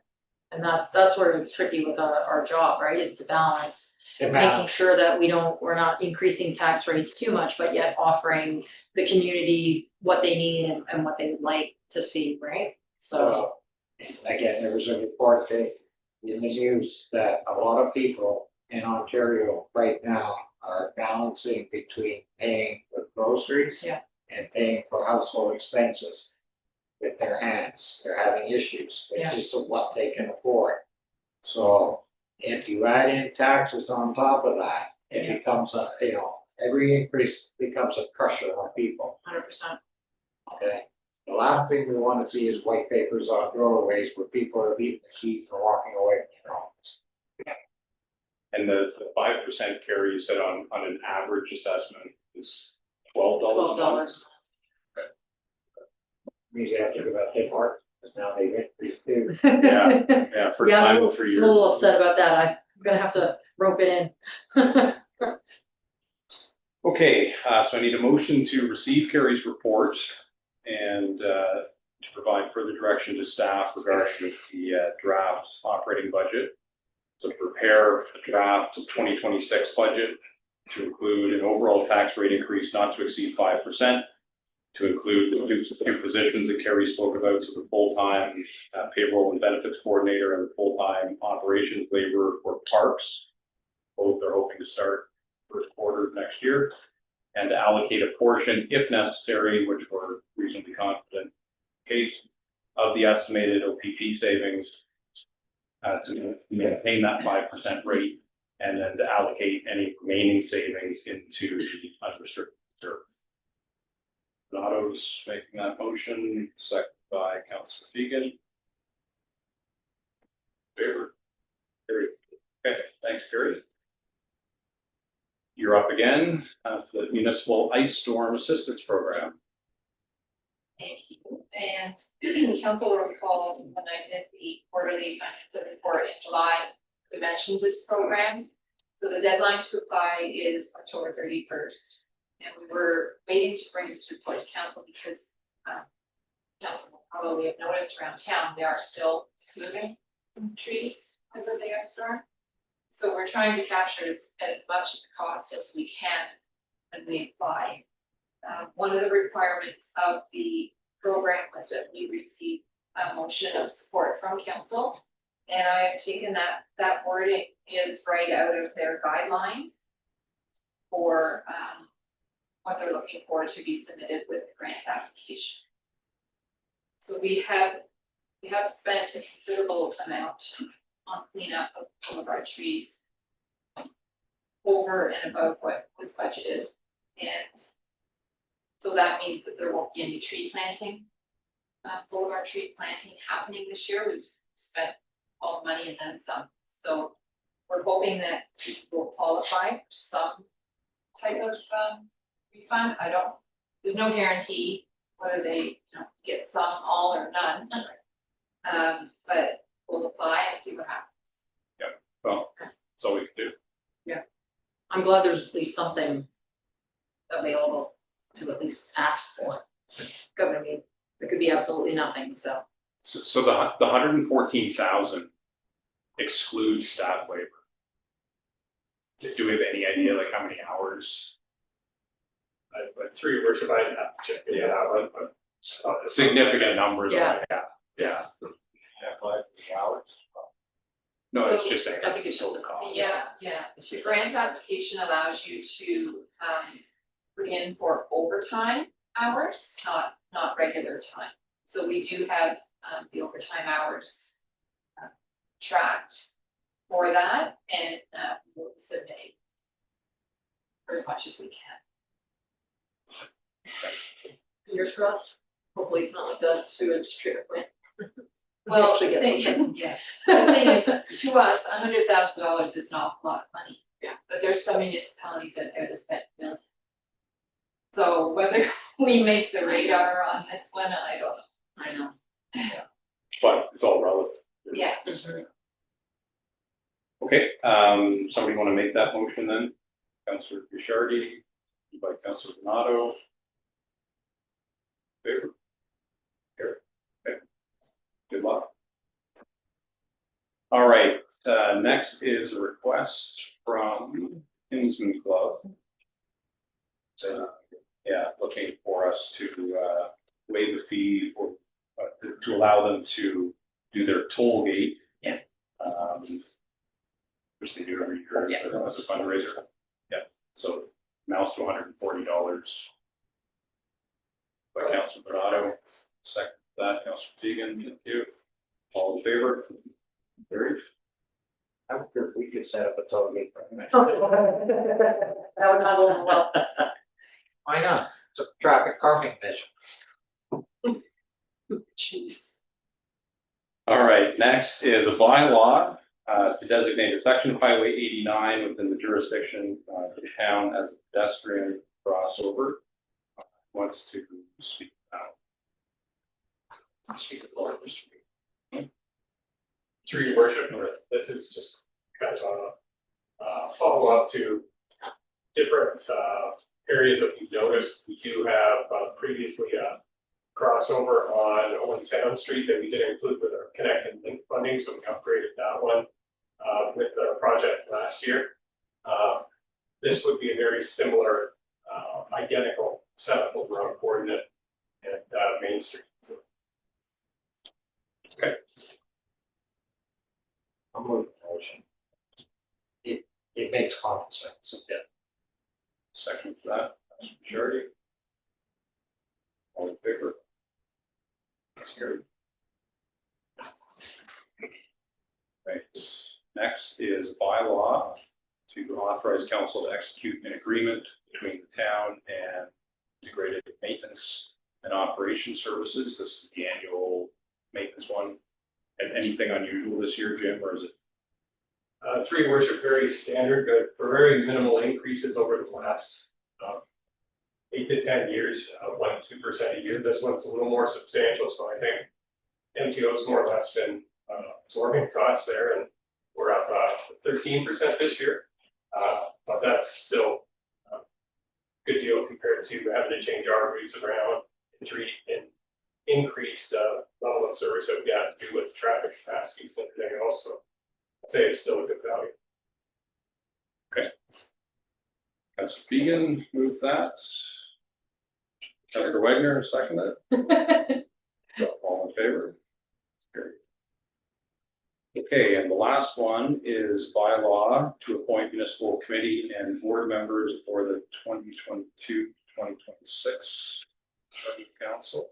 And that's where it's tricky with our job, right, is to balance, The making balance. sure that we're not increasing tax rates too much, but yet offering the community what they need and what they would like to see, right? So, Well, again, there was a report in the news that a lot of people in Ontario right now are balancing between paying for groceries. Yeah. And paying for household expenses with their hands. They're having issues, Yeah. which is what they can afford. So if you add in taxes on top of that, it Yeah. becomes every increase becomes a pressure on people. 100%. Okay, the last thing we want to see is white papers on doorways where people are leaving the keys and walking away from their homes. And the 5% carry you said on an average assessment is $12 a month. $12. Means you have to give up their part, because now they've increased too. Yeah. Yeah, first Yeah, time I'm in 3 years. a little upset about that, I'm gonna have to rope it in. Okay, so I need a motion to receive Carrie's report and to provide further direction to staff regarding the draft operating budget. To prepare a draft 2026 budget to include an overall tax rate increase not to exceed 5%. To include the two positions that Carrie spoke about, so the full-time payroll and benefits coordinator and the full-time operations laborer for parks. Both are hoping to start first quarter of next year. And to allocate a portion, if necessary, which we're reasonably confident case of the estimated OPP savings to maintain that 5% rate, and then to allocate any remaining savings into the unrestricted reserve. Donato's making that motion, second by Councilor Fegan. Favor? Carried. Okay, thanks, Carrie. you're up again, for the Municipal Ice Storm Assistance Program. Thank you. And council will recall when I did the quarterly financial report in July, we mentioned this program. So the deadline to apply is October 31st. And we were waiting to bring this report to council because council will probably have noticed around town, they are still moving some trees because of the ice storm. So we're trying to capture as much of the cost as we can when we apply. One of the requirements of the program was that we receive a motion of support from council. And I have taken that wording is right out of their guideline for what they're looking for to be submitted with the grant application. So we have spent a considerable amount on cleanup of all of our trees over and above what was budgeted. And so that means that there won't be any tree planting, boulevard tree planting happening this year. We've spent all the money and then some. So we're hoping that people will qualify for some type of refund. There's no guarantee whether they get some, all, or none. But we'll apply and see what happens. Well, that's all we can do. I'm glad there's at least something available to at least ask for. Because I mean, there could be absolutely nothing, so. So the 114,000 excludes staff labor. Do we have any idea like how many hours? But through your worship, I have to check it out, but Significant numbers. Yeah. Yeah. No, it's just saying. I think it's total cost. Yeah. The grant application allows you to put in for overtime hours, not regular time. So we do have the overtime hours tracked for that, and we'll be submitting for as much as we can. Fingers crossed. Hopefully it's not like the sewage treatment plant. Well, actually get something. The thing is, that to us, $100,000 is not a lot of money. Yeah. But there's some municipalities out there that spend millions. So whether we make the radar on this one, I don't know. I know. But it's all relative. Yeah. Okay, somebody want to make that motion then? Councillor Bichardi, by Councillor Donato. Favor? Here, okay. Good luck. All right, next is a request from Kinsman Club. So, looking for us to waive the fee for, to allow them to do their toll gate. Yeah. Which they do every year Yeah. as a fundraiser. Yeah, so amounts to $140. By Councilor Bernardo, second that, Councilor Teagan, thank you. All in favor? Carried. I would think we could set up a toll gate for him. That would not go over well. Why not? It's a traffic calming measure. Jeez. All right, next is a bylaw to designate a section of Highway 89 within the jurisdiction of the town as a pedestrian crossover. Wants to speak now. Speak of Lord, this week. through your worship, this is just kind of a follow-up to different areas that we've noticed. We do have previously a crossover on Owen Sound Street that we did include with our Connect and Link funding, so we upgraded that one with the project last year. This would be a very similar, identical setup over on Coordinate and Main Street. So I'll move the motion. It makes common sense. Yeah. Second for that, Majority. All in favor? That's carried. Right, next is bylaw to authorize council to execute an agreement between the town and integrated maintenance and operation services. This is the annual maintenance one. And anything unusual this year, Jim, or is it? Three worship, very standard, but for very minimal increases over the last 8 to 10 years, 1-2% a year. This one's a little more substantial, so I think MTO's more or less been absorbing costs there, and we're up 13% this year. But that's still a good deal compared to having to change our routes around and treat and increased level of service that we got to do with traffic capacities and everything else. So I'd say it's still a good value. Councilor Fegan, move that. Councilor Wagner, second it. All in favor? Carried. Okay, and the last one is bylaw to appoint municipal committee and board members for the 2022-2026 council.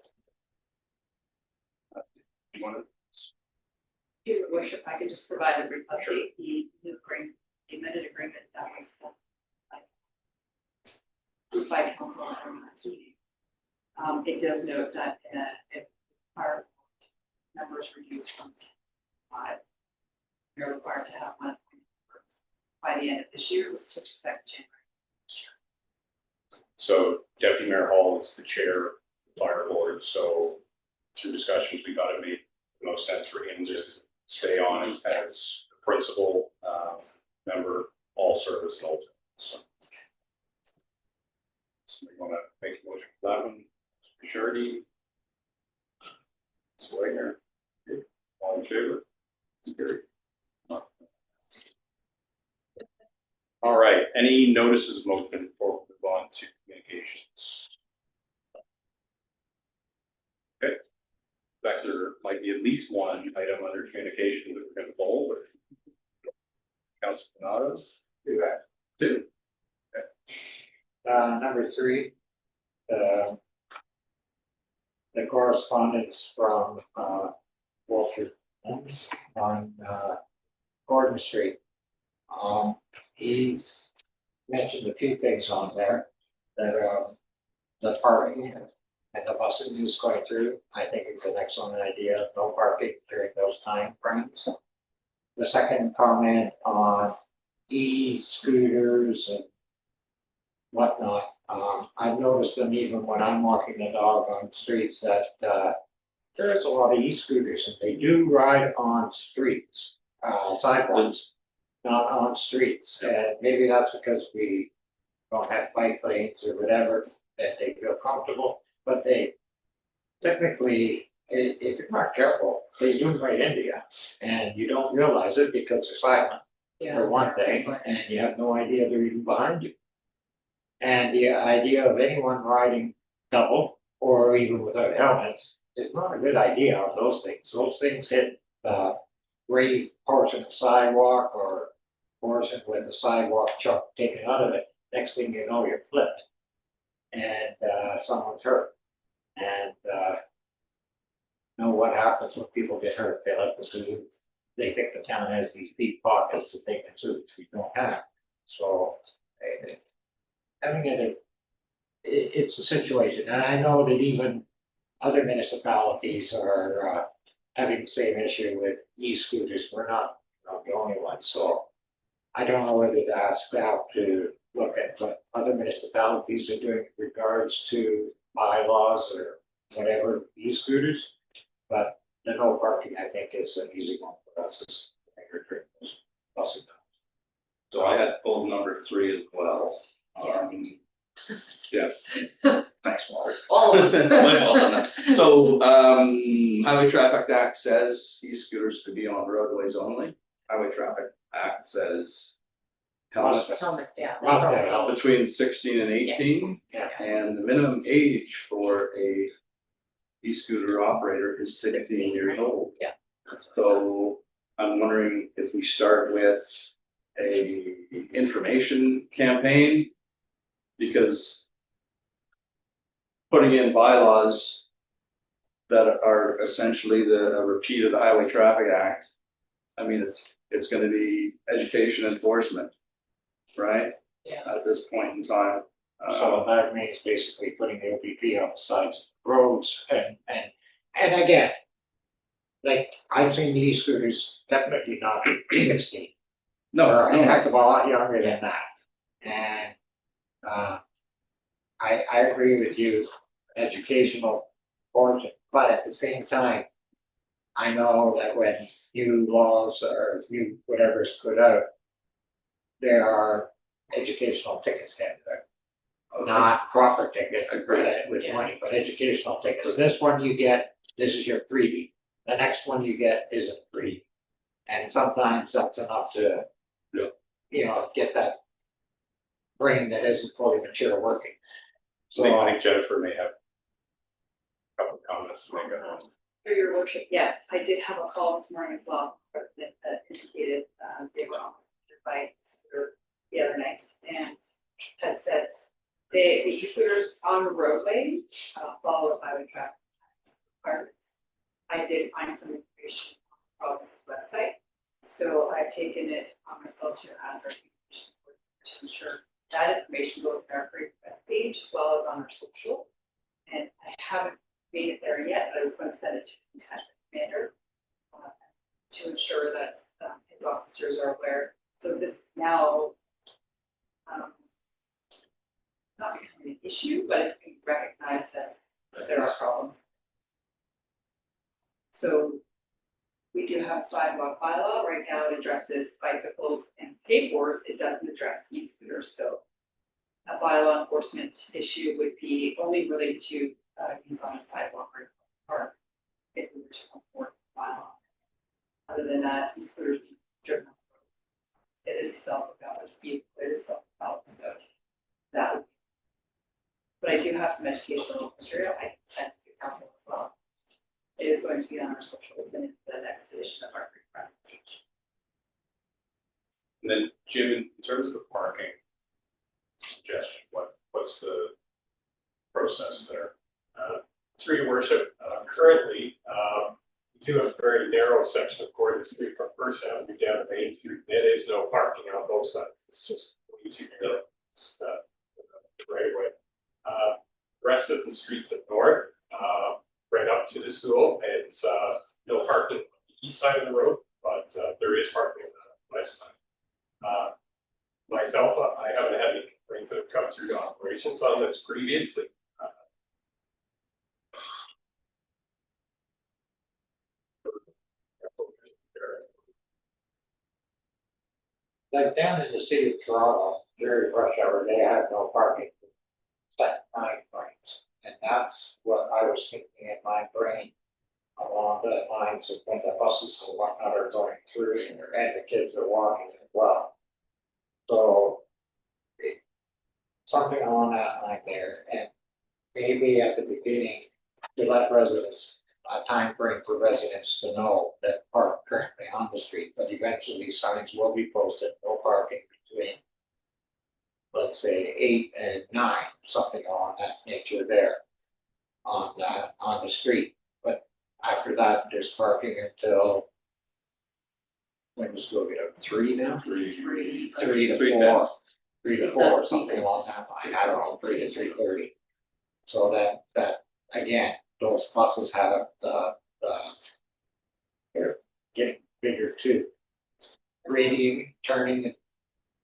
You want to? Your worship, I could just provide a brief update, the new agreement, the amended agreement that was approved by council at our last meeting. It does note that if our numbers reduced from 5, we're required to have one by the end of this year, was to expect January. So Deputy Mayor Hall is the chair of the fire board, so through discussions, we thought it made the most sense for him to stay on as a principal member, all service and alternate. So somebody want to make a motion for that one? Surety. Wagner. All in favor? Carried. All right, any notices of motion before we move on to communications? Okay. In fact, there might be at least one item under communication that we're going to pull, but Councilor Donato, do that. 2. Number 3, the correspondence from Walter Holmes on Gordon Street. He's mentioned a few things on there that the parking and the busing is going through. I think it's an excellent idea, no parking during those time frames. The second comment on e-scooters and whatnot. I've noticed them even when I'm walking the dog on streets that there's a lot of e-scooters and they do ride on streets, sidewalks, not on streets. And maybe that's because we don't have bike lanes or whatever, that they feel comfortable, but they technically, if you're not careful, they zoom right into you and you don't realize it because they're silent for one thing, and you have no idea they're even behind you. And the idea of anyone riding double or even without helmets is not a good idea on those things. Those things hit the raised portion of sidewalk or portion with the sidewalk chunk taken out of it. Next thing you know, you're flipped and someone's hurt. And know what happens when people get hurt. They like to sue. They think the town has these deep pockets that they can sue, which we don't have. So having it's a situation, and I know that even other municipalities are having the same issue with e-scooters. We're not the only ones, so I don't know whether to ask staff to look at what other municipalities are doing in regards to bylaws or whatever e-scooters, but the no parking, I think, is an easy one for us. So I had pulled number 3 as well. Yeah. Thanks, Walter. All of them. My fault on that. So, Highway Traffic Act says e-scooters to be on roadways only. Highway Traffic Act says helmets Yeah. between 16 and 18. Yeah. And the minimum age for a e-scooter operator is 16 years old. Yeah. So I'm wondering if we start with a information campaign, because putting in bylaws that are essentially a repeat of the Highway Traffic Act, I mean, it's going to be education enforcement, right? Yeah. At this point in time. So that means basically putting the OPP on the sides of roads and again, like I've seen these scooters definitely not 16. No, Or a no, heck of a lot younger than that. And, I agree with you, educational portion, but at the same time, I know that when new laws or new whatever is put out, there are educational tickets out there. Not proper tickets with Yeah. money, but educational tickets. This one you get, this is your freebie. The next one you get isn't free. And sometimes that's enough to, you know, get that brain that isn't fully mature working. so I think Jennifer may have a couple comments to make on that. For your worship, yes, I did have a call this morning as well, that indicated, they were almost injured by scooter the other night, and had said the e-scooters on the roadway, follow highway traffic requirements. I did find some information on the province's website, so I've taken it on myself to ask our communications board to ensure that information goes on our free press page as well as on our social. And I haven't made it there yet, but I was going to send it to the detachment commander to ensure that his officers are aware. So this is now not becoming an issue, but it's being recognized as that there are problems. So we do have a sidewalk bylaw. Right now it addresses bicycles and skateboards. It doesn't address e-scooters. So a bylaw enforcement issue would be only related to use on a sidewalk or if we were to enforce the bylaw. Other than that, e-scooters being driven on the road. It is a self-propelled vehicle. It is self-propelled, so that would be. But I do have some educational material I can send to council as well. It is going to be on our socials and in the next edition of our free press page. And then Jim, in terms of the parking suggestion, what's the process there? Through your worship, currently, we do have a very narrow section of Gordon Street from First Avenue down to Main Street. There is no parking on both sides. It's just way too big. Right away. The rest of the streets up north, right up to the school, it's no parking on the east side of the road, but there is parking on the west side. Myself, I haven't had any complaints that have come through the operations on this previously. Like down in the city of Toronto, during rush hour, they have no parking. Set time frames, and that's what I was thinking in my brain. Along the lines of when the buses and whatnot are going through and the kids are walking as well. So. Something along that line there, and maybe at the beginning, to let residents, a time frame for residents to know that park currently on the street, but eventually signs will be posted, no parking between. Let's say 8 and 9, something along that nature there. On the street, but after that, there's parking until. When does school get up, 3 now? 3 to 4. 3 to 4, something along that line, I don't know, 3 to 3:30. So that, again, those buses have they're getting bigger too. Radiating, turning and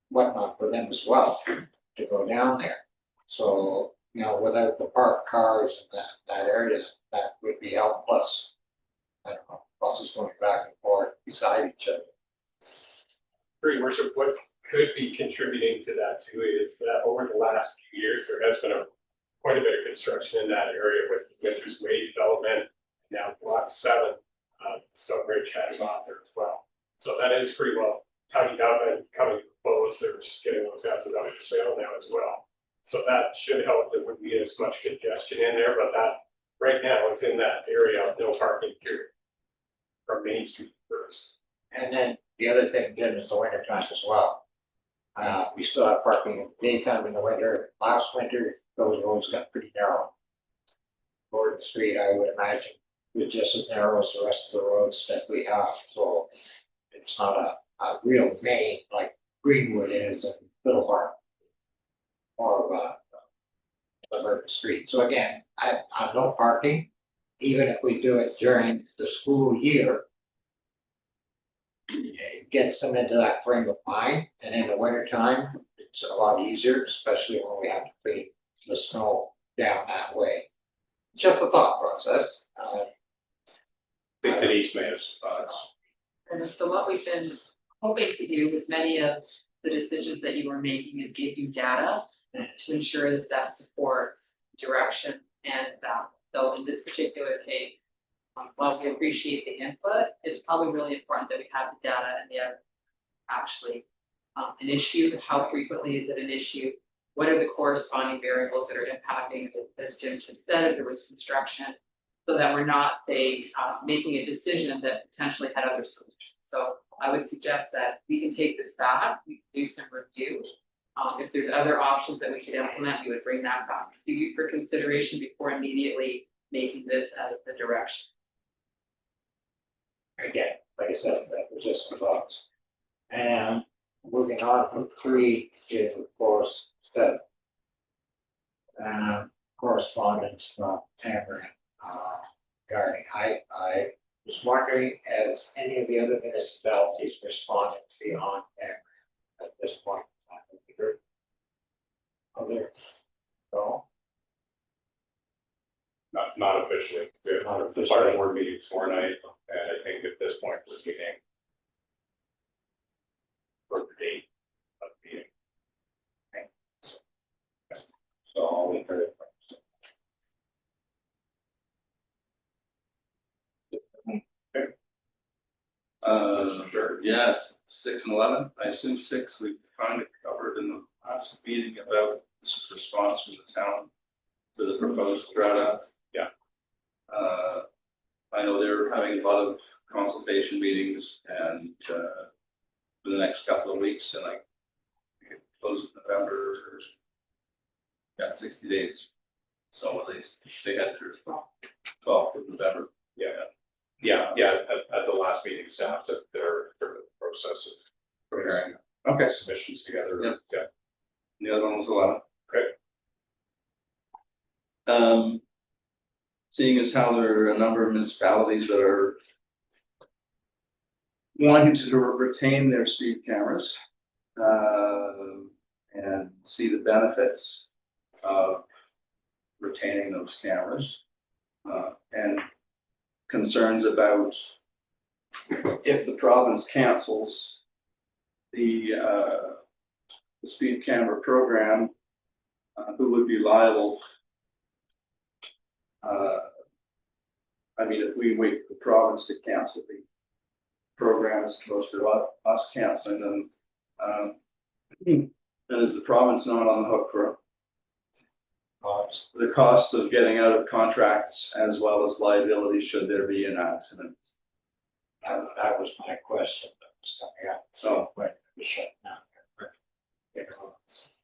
whatnot for them as well, to go down there. So, you know, without the parked cars in that area, that would be helpful, plus, I don't know, buses going back and forth beside each other. Through your worship, what could be contributing to that too is that over the last few years, there has been quite a bit of construction in that area with Winters Way development. Now block 7, Stonebridge has off there as well. So that is pretty well tidied up and coming to close. They're just getting those houses up for sale now as well. So that should help. There wouldn't be as much congestion in there, but that right now it's in that area of no parking period from Main Street first. And then the other thing, Jim, is the winter time as well. We still have parking in the daytime in the winter. Last winter, those roads got pretty narrow. Gordon Street, I would imagine, was just as narrow as the rest of the roads that we have. So it's not a real main like Greenwood is and Little Park. Or Suburban Street. So again, I'm no parking, even if we do it during the school year. it gets them into that frame of mind, and in the wintertime, it's a lot easier, especially when we have to clean the snow down that way. Just a thought process, I think Denise may have some thoughts. And so what we've been hoping to do with many of the decisions that you are making is give you data to ensure that that supports direction and balance. So in this particular case, while we appreciate the input, it's probably really important that we have the data and the evidence actually an issue. How frequently is it an issue? What are the corresponding variables that are impacting, as Jim just said, if there was construction, so that we're not, making a decision that potentially had other solutions. So I would suggest that we can take this back, we can do some review. If there's other options that we could implement, we would bring that back to you for consideration before immediately making this as the direction. again, like I said, that was just some thoughts. And moving on from 3 to, of course, 7. Correspondence from Tamara, regarding, I was wondering, has any of the other municipalities responded beyond Tamara at this point? Other, no, Not officially. We have Not the officially. fire board meeting tomorrow night, and I think at this point we're getting for the date of the meeting. So I'll wait for it. Sure, yes, 6 and 11, I assume 6, we kind of covered in the last meeting about this response from the town to the proposed strata. Yeah. I know they're having a lot of consultation meetings and, for the next couple of weeks, and like, close of November. Got 60 days, so at least they had their 12th of November. Yeah, at the last meeting, staff took their process of preparing Okay, submissions together. Yep. Yeah. the other one was 11. Great. Seeing as how there are a number of municipalities that are wanting to retain their speed cameras, and see the benefits of retaining those cameras, and concerns about if the province cancels the speed camera program, who would be liable? I mean, if we wait for the province to cancel the program as opposed to us canceling them, then is the province not on the hook for the costs of getting out of contracts as well as liability should there be an accident? that was my question that was coming up. So, When we shut down.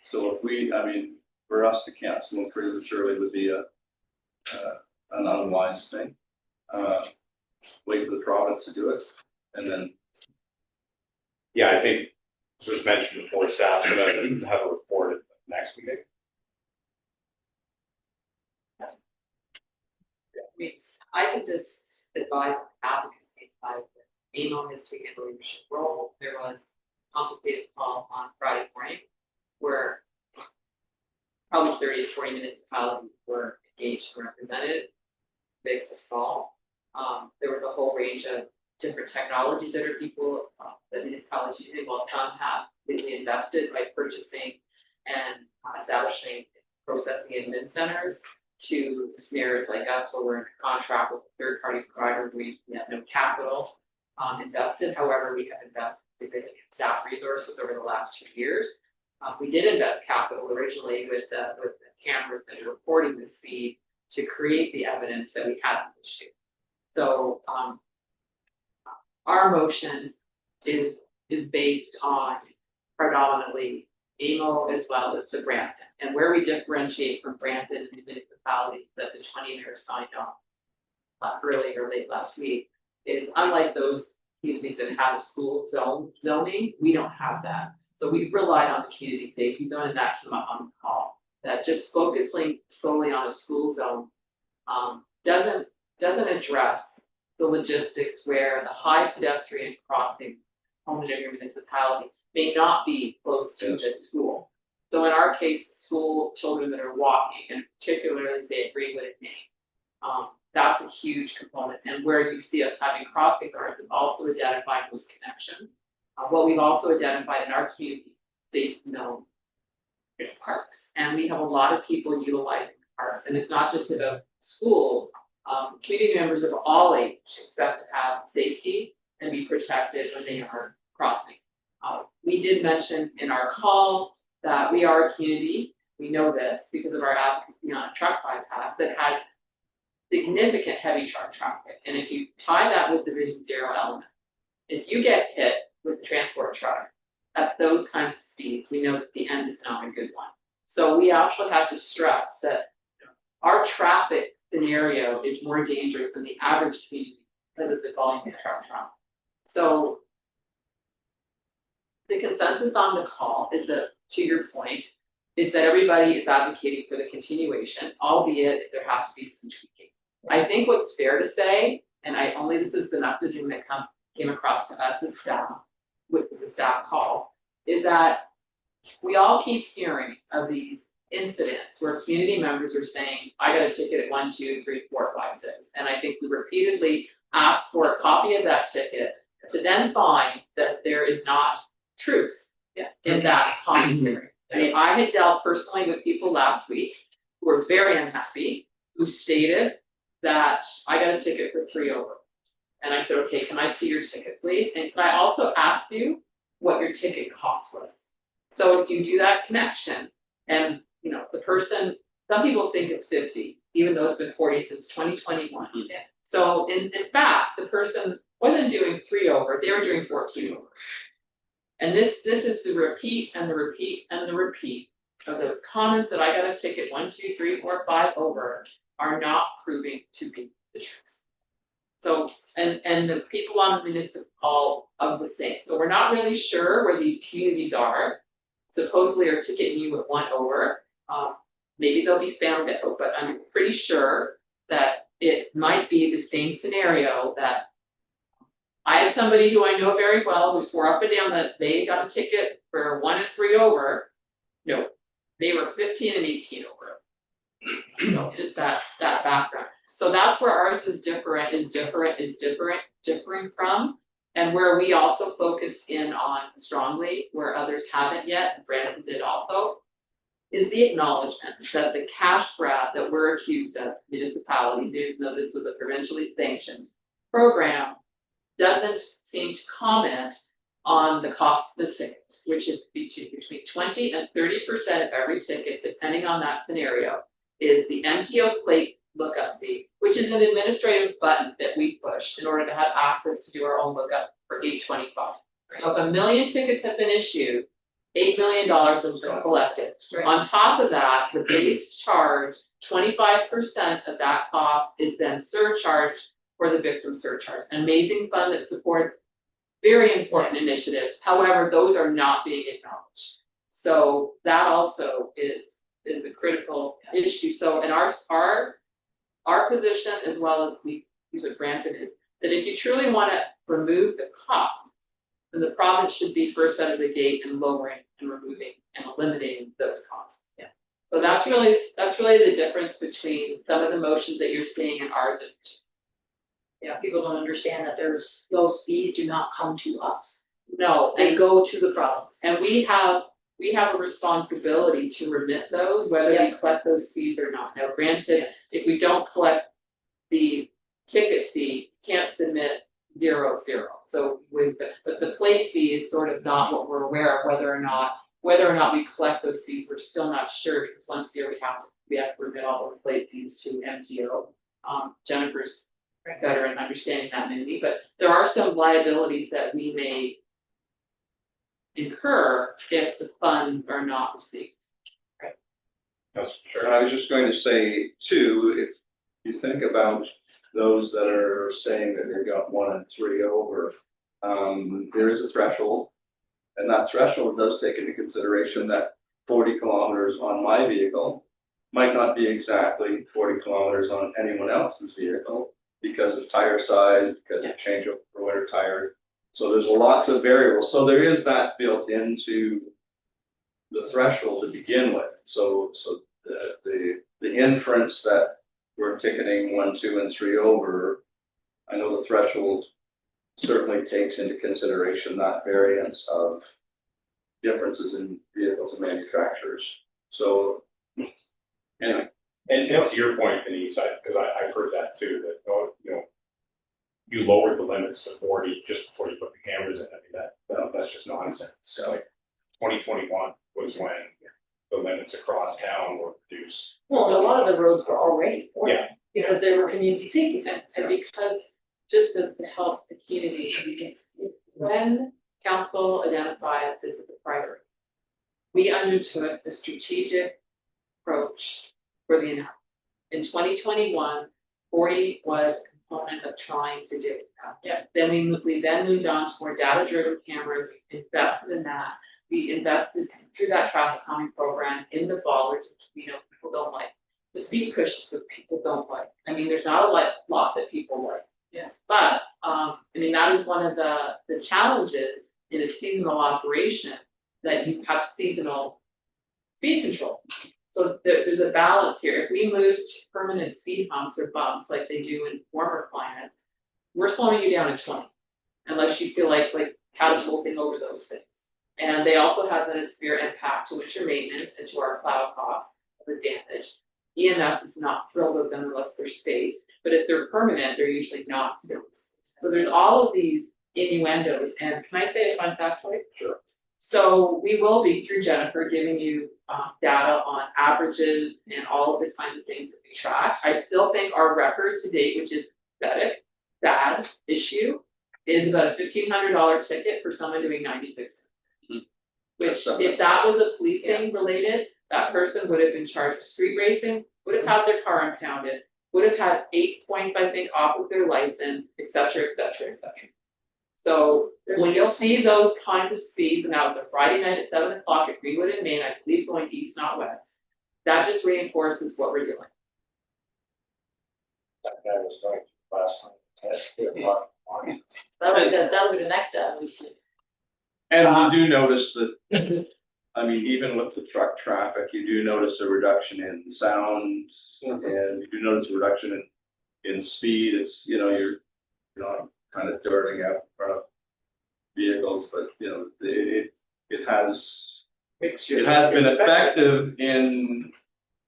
so if we, I mean, for us to cancel them prematurely would be an unwise thing. Wait for the province to do it and then. Yeah, I think it was mentioned before, staff's gonna have a report at the next meeting. I could just advise advocacy by being on this week in the leadership role. There was a complicated call on Friday morning where probably 30 to 40 municipalities were engaged and represented, big to small. There was a whole range of different technologies that that municipalities using, while some have completely invested by purchasing and establishing processing admin centers, to scenarios like us where we're in contract with a third-party provider, we have no capital invested. However, we have invested significant staff resources over the last 2 years. We did invest capital originally with the cameras that are recording the speed to create the evidence that we had an issue. So our motion is based on predominantly AMO as well as the Brampton. And where we differentiate from Brampton and the municipalities that the 20 mayors signed off early or late last week is, unlike those communities that have a school zoning, we don't have that. So we've relied on the community safety zone, and that came up on the call. That just focusing solely on a school zone doesn't address the logistics where the high pedestrian crossing component of your municipality may not be close to the school. So in our case, school children that are walking, and particularly say at Greenwood and Maine, that's a huge component. And where you see us having crossing guards is also identifying those connections. What we've also identified in our community safety zone is parks, and we have a lot of people utilizing parks, and it's not just about schools. Community members of all ages expect to have safety and be protected when they are crossing. We did mention in our call that we are a community, we know this because of our advocacy on a truck bypass that has significant heavy truck traffic. And if you tie that with Division 0 element, if you get hit with a transport truck at those kinds of speeds, we know that the end is not a good one. So we actually have to stress that our traffic scenario is more dangerous than the average community because of the volume of truck traffic. So the consensus on the call is that, to your point, is that everybody is advocating for the continuation, albeit there has to be some tweaking. I think what's fair to say, and this is the messaging that came across to us as staff, with the staff call, is that we all keep hearing of these incidents where community members are saying, I got a ticket at 1, 2, 3, 4, 5, 6. And I think we repeatedly asked for a copy of that ticket to then find that there is not truth in that commentary. I mean, I had dealt personally with people last week who were very unhappy, who stated that I got a ticket for 3 over. And I said, okay, can I see your ticket, please? And can I also ask you what your ticket cost was? So if you do that connection, and the person, some people think it's 50, even though it's been 40 since 2021. Yeah. So in fact, the person wasn't doing 3 over, they were doing 14 over. And this is the repeat and the repeat and the repeat of those comments that I got a ticket 1, 2, 3, 4, 5 over are not proving to be the truth. So, and the people on the municipal of the same. So we're not really sure where these communities are. Supposedly are ticketing you at 1 over. Maybe they'll be found out, but I'm pretty sure that it might be the same scenario that I had somebody who I know very well who swore up and down that they got a ticket for 1 and 3 over. No, they were 15 and 18 over. So just that background. So that's where ours is differing from, and where we also focus in on strongly, where others haven't yet, and Brandon did also, is the acknowledgement that the cash grab that we're accused of, municipality, even though this was a provincially sanctioned program, doesn't seem to comment on the cost of the ticket, which is between 20 and 30% of every ticket, depending on that scenario, is the MTO plate lookup fee, which is an administrative button that we push in order to have access to do our own lookup for $825. So if 1 million tickets have been issued, $8 million has been collected. Right. On top of that, the base charge, 25% of that cost is then surcharged for the victim surcharge. An amazing fund that supports very important initiatives. However, those are not being acknowledged. So that also is a critical issue. So in our position, as well as we use what Brandon is, that if you truly want to remove the cost, then the province should be first out of the gate and lowering and removing and eliminating those costs. Yeah. So that's really the difference between some of the motions that you're seeing and ours. Yeah, people don't understand that those fees do not come to us. No, they go to the province. And we have a responsibility to remit those, whether we collect those fees or not. Now, granted, if we don't collect the ticket fee, can't submit 0, 0. So but the plate fee is sort of not what we're aware of, whether or not we collect those fees, we're still not sure, because once a year we have to remit all those plate fees to MTO. Jennifer's better in understanding that than me, but there are some liabilities that we may incur if the funds are not received. Right. That's sure. I was just going to say too, if you think about those that are saying that they got 1 and 3 over, there is a threshold, and that threshold does take into consideration that 40 kilometers on my vehicle might not be exactly 40 kilometers on anyone else's vehicle because of tire size, because of changeover for winter tires. So there's lots of variables, so there is that built into the threshold to begin with, so the inference that we're ticketing 1, 2, and 3 over. I know the threshold certainly takes into consideration that variance of differences in vehicles and manufacturers, so. Anyway, And to your point, Denise, because I've heard that too, that, you know, you lowered the limits to 40 just before you put the cameras in. I mean, that's just nonsense. So like 2021 was when the limits across town were reduced. Well, and a lot of the roads were already forty, Yeah. because they were community safety zones. And because, just to help the community, when council identified this as a priority, we undertook a strategic approach for the announcement. In 2021, 40 was a component of trying to do that. Yeah. Then we then moved on to more data-driven cameras, we invested in that. We invested through that traffic calming program in the bollards, which we know people don't like. The speed cushions that people don't like. I mean, there's not a lot that people like. Yes. But, I mean, that is one of the challenges in a seasonal operation, that you have seasonal speed control. So there's a balance here. If we move to permanent speed humps or bumps like they do in warmer climates, we're slowing you down to 20, unless you feel like catapulting over those things. And they also have a severe impact to winter maintenance and to our plow cost, the damage. EMS is not thrilled with them unless they're spaced, but if they're permanent, they're usually not spaced. So there's all of these innuendos, and can I say a fun factoid? Sure. So we will be, through Jennifer, giving you data on averages and all of the kinds of things that we track. I still think our record to date, which is pathetic, bad issue, is about a $1,500 ticket for someone doing 96. Which, if that was a policing related, that person would have been charged with street racing, would have had their car impounded, would have had 8 points, I think, off of their license, et cetera, et cetera, et cetera. So when you'll see those kinds of speeds, and that was a Friday night at 7 o'clock at Greenwood and Main, I believe going east, not west, that just reinforces what we're doing. That guy was going last time, that's 2 o'clock in the morning. That'll be the next step, we see. and you do notice that, I mean, even with the truck traffic, you do notice a reduction in sound, and you do notice a reduction in speed. It's, you're not kind of darting out in front of vehicles, but it has been effective in.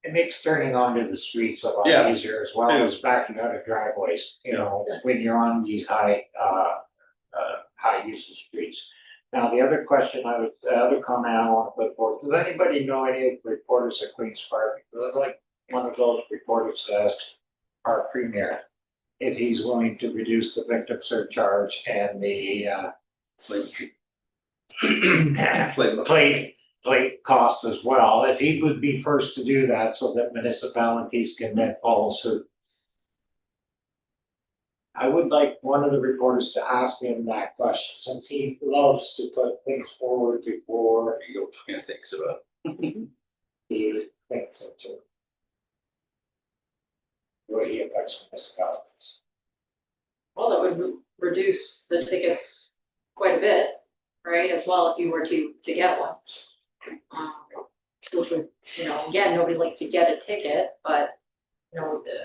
It makes turning onto the streets a lot Yeah. easier, as well as backing out of driveways, when you're on these high usage streets. Now, the other comment I want to put forward, does anybody know any of the reporters at Queen's Park? Because I'd like one of those reporters to ask our premier if he's willing to reduce the victim surcharge and the plate costs as well, if he would be first to do that so that municipalities can then follow suit. I would like one of the reporters to ask him that question, since he loves to put things forward before He thinks about it. he thinks into the way he affects municipalities. Well, that would reduce the tickets quite a bit, right, as well, if you were to get one. Which would, again, nobody likes to get a ticket, but,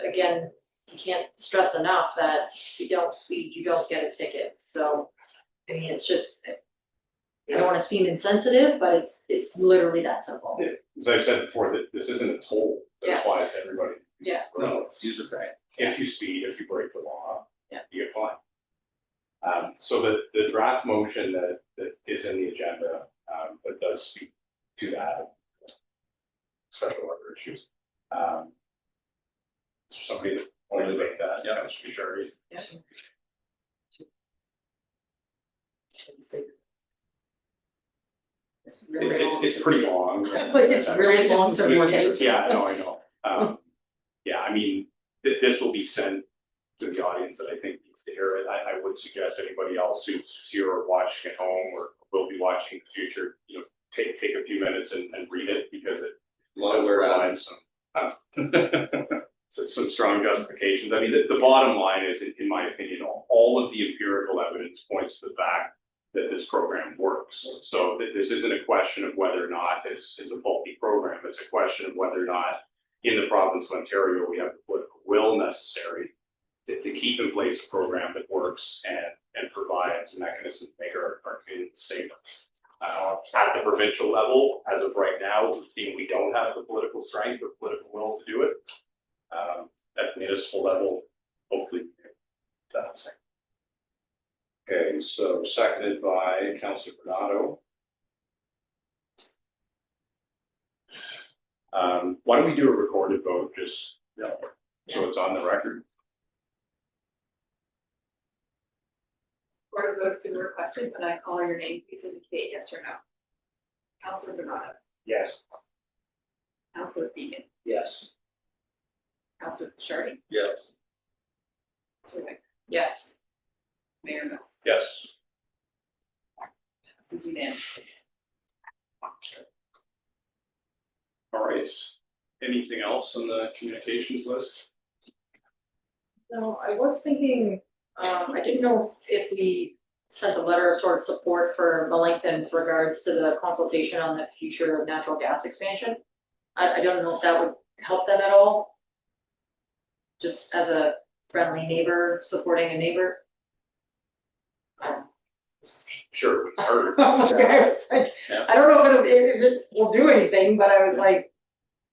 again, you can't stress enough that if you don't speed, you don't get a ticket, so, I mean, it's just, I don't wanna seem insensitive, but it's literally that simple. As I've said before, that this isn't a toll that applies to everybody. Yeah. No, it's user pay. If you speed, if you break the law, Yeah. you get fined. So the draft motion that is in the agenda, that does speak to that. Several other issues. Somebody that wanted to make that, yeah, that's for sure. It's really long. It's pretty long. It's really long to read. Yeah, no, I know. Yeah, I mean, this will be sent to the audience that I think needs to hear it. I would suggest anybody else who's here or watching at home or will be watching in the future, take a few minutes and read it, because it A lot of word provides some some strong justifications. I mean, the bottom line is, in my opinion, all of the empirical evidence points to the fact that this program works. So that this isn't a question of whether or not it's a faulty program. It's a question of whether or not in the province of Ontario, we have the political will necessary to keep in place a program that works and provides a mechanism to make our communities safer. At the provincial level, as of right now, we've seen we don't have the political strength or political will to do it. At the municipal level, hopefully, that's it. Okay, so seconded by Councillor Bernardo. Why don't we do a recorded vote, just, so it's on the record? Or a vote has been requested, when I call your name, please indicate yes or no. Councillor Bernardo, Yes. Councillor Fegan, Yes. Councillor Shardy, Yes. Councillor Wick, Yes. Mayor Mills. Yes. This is unanimous. All right. Anything else on the communications list? No, I was thinking, I didn't know if we sent a letter of sort of support for Melancton with regards to the consultation on the future of natural gas expansion. I don't know if that would help them at all. Just as a friendly neighbor, supporting a neighbor. Sure. Or- I was like, Yeah. I don't know if it will do anything, but I was like,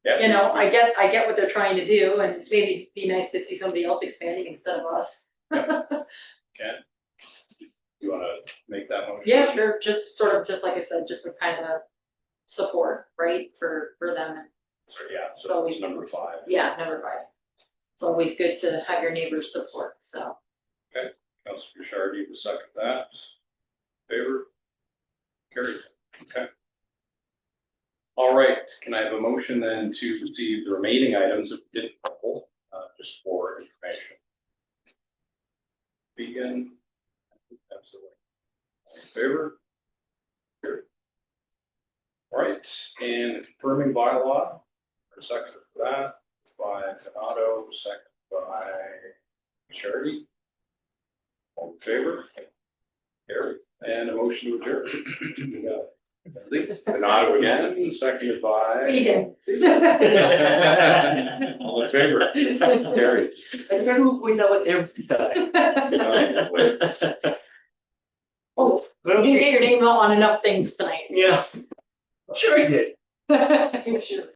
Yeah. you know, I get what they're trying to do, and maybe it'd be nice to see somebody else expanding instead of us. Okay. You wanna make that motion? Yeah, sure, just sort of, just like I said, just a kind of support, right, for them, Yeah, so it's number 5. yeah, number 5. It's always good to have your neighbors' support, so. Councillor Shardy will second that. Favor? Carried. Okay. All right, can I have a motion then to receive the remaining items that we didn't couple, just for information? Begin. Absolutely. All in favor? Carried. All right, and confirming bylaw, for second for that, by Donato, second by Shardy. All in favor? Carried. And a motion to adjourn. We got Donato again, seconded by. Vegan. All in favor? Carried. I never point that one every time. Oh, you didn't get your name on enough things tonight. Yeah. Sure I did. Sure.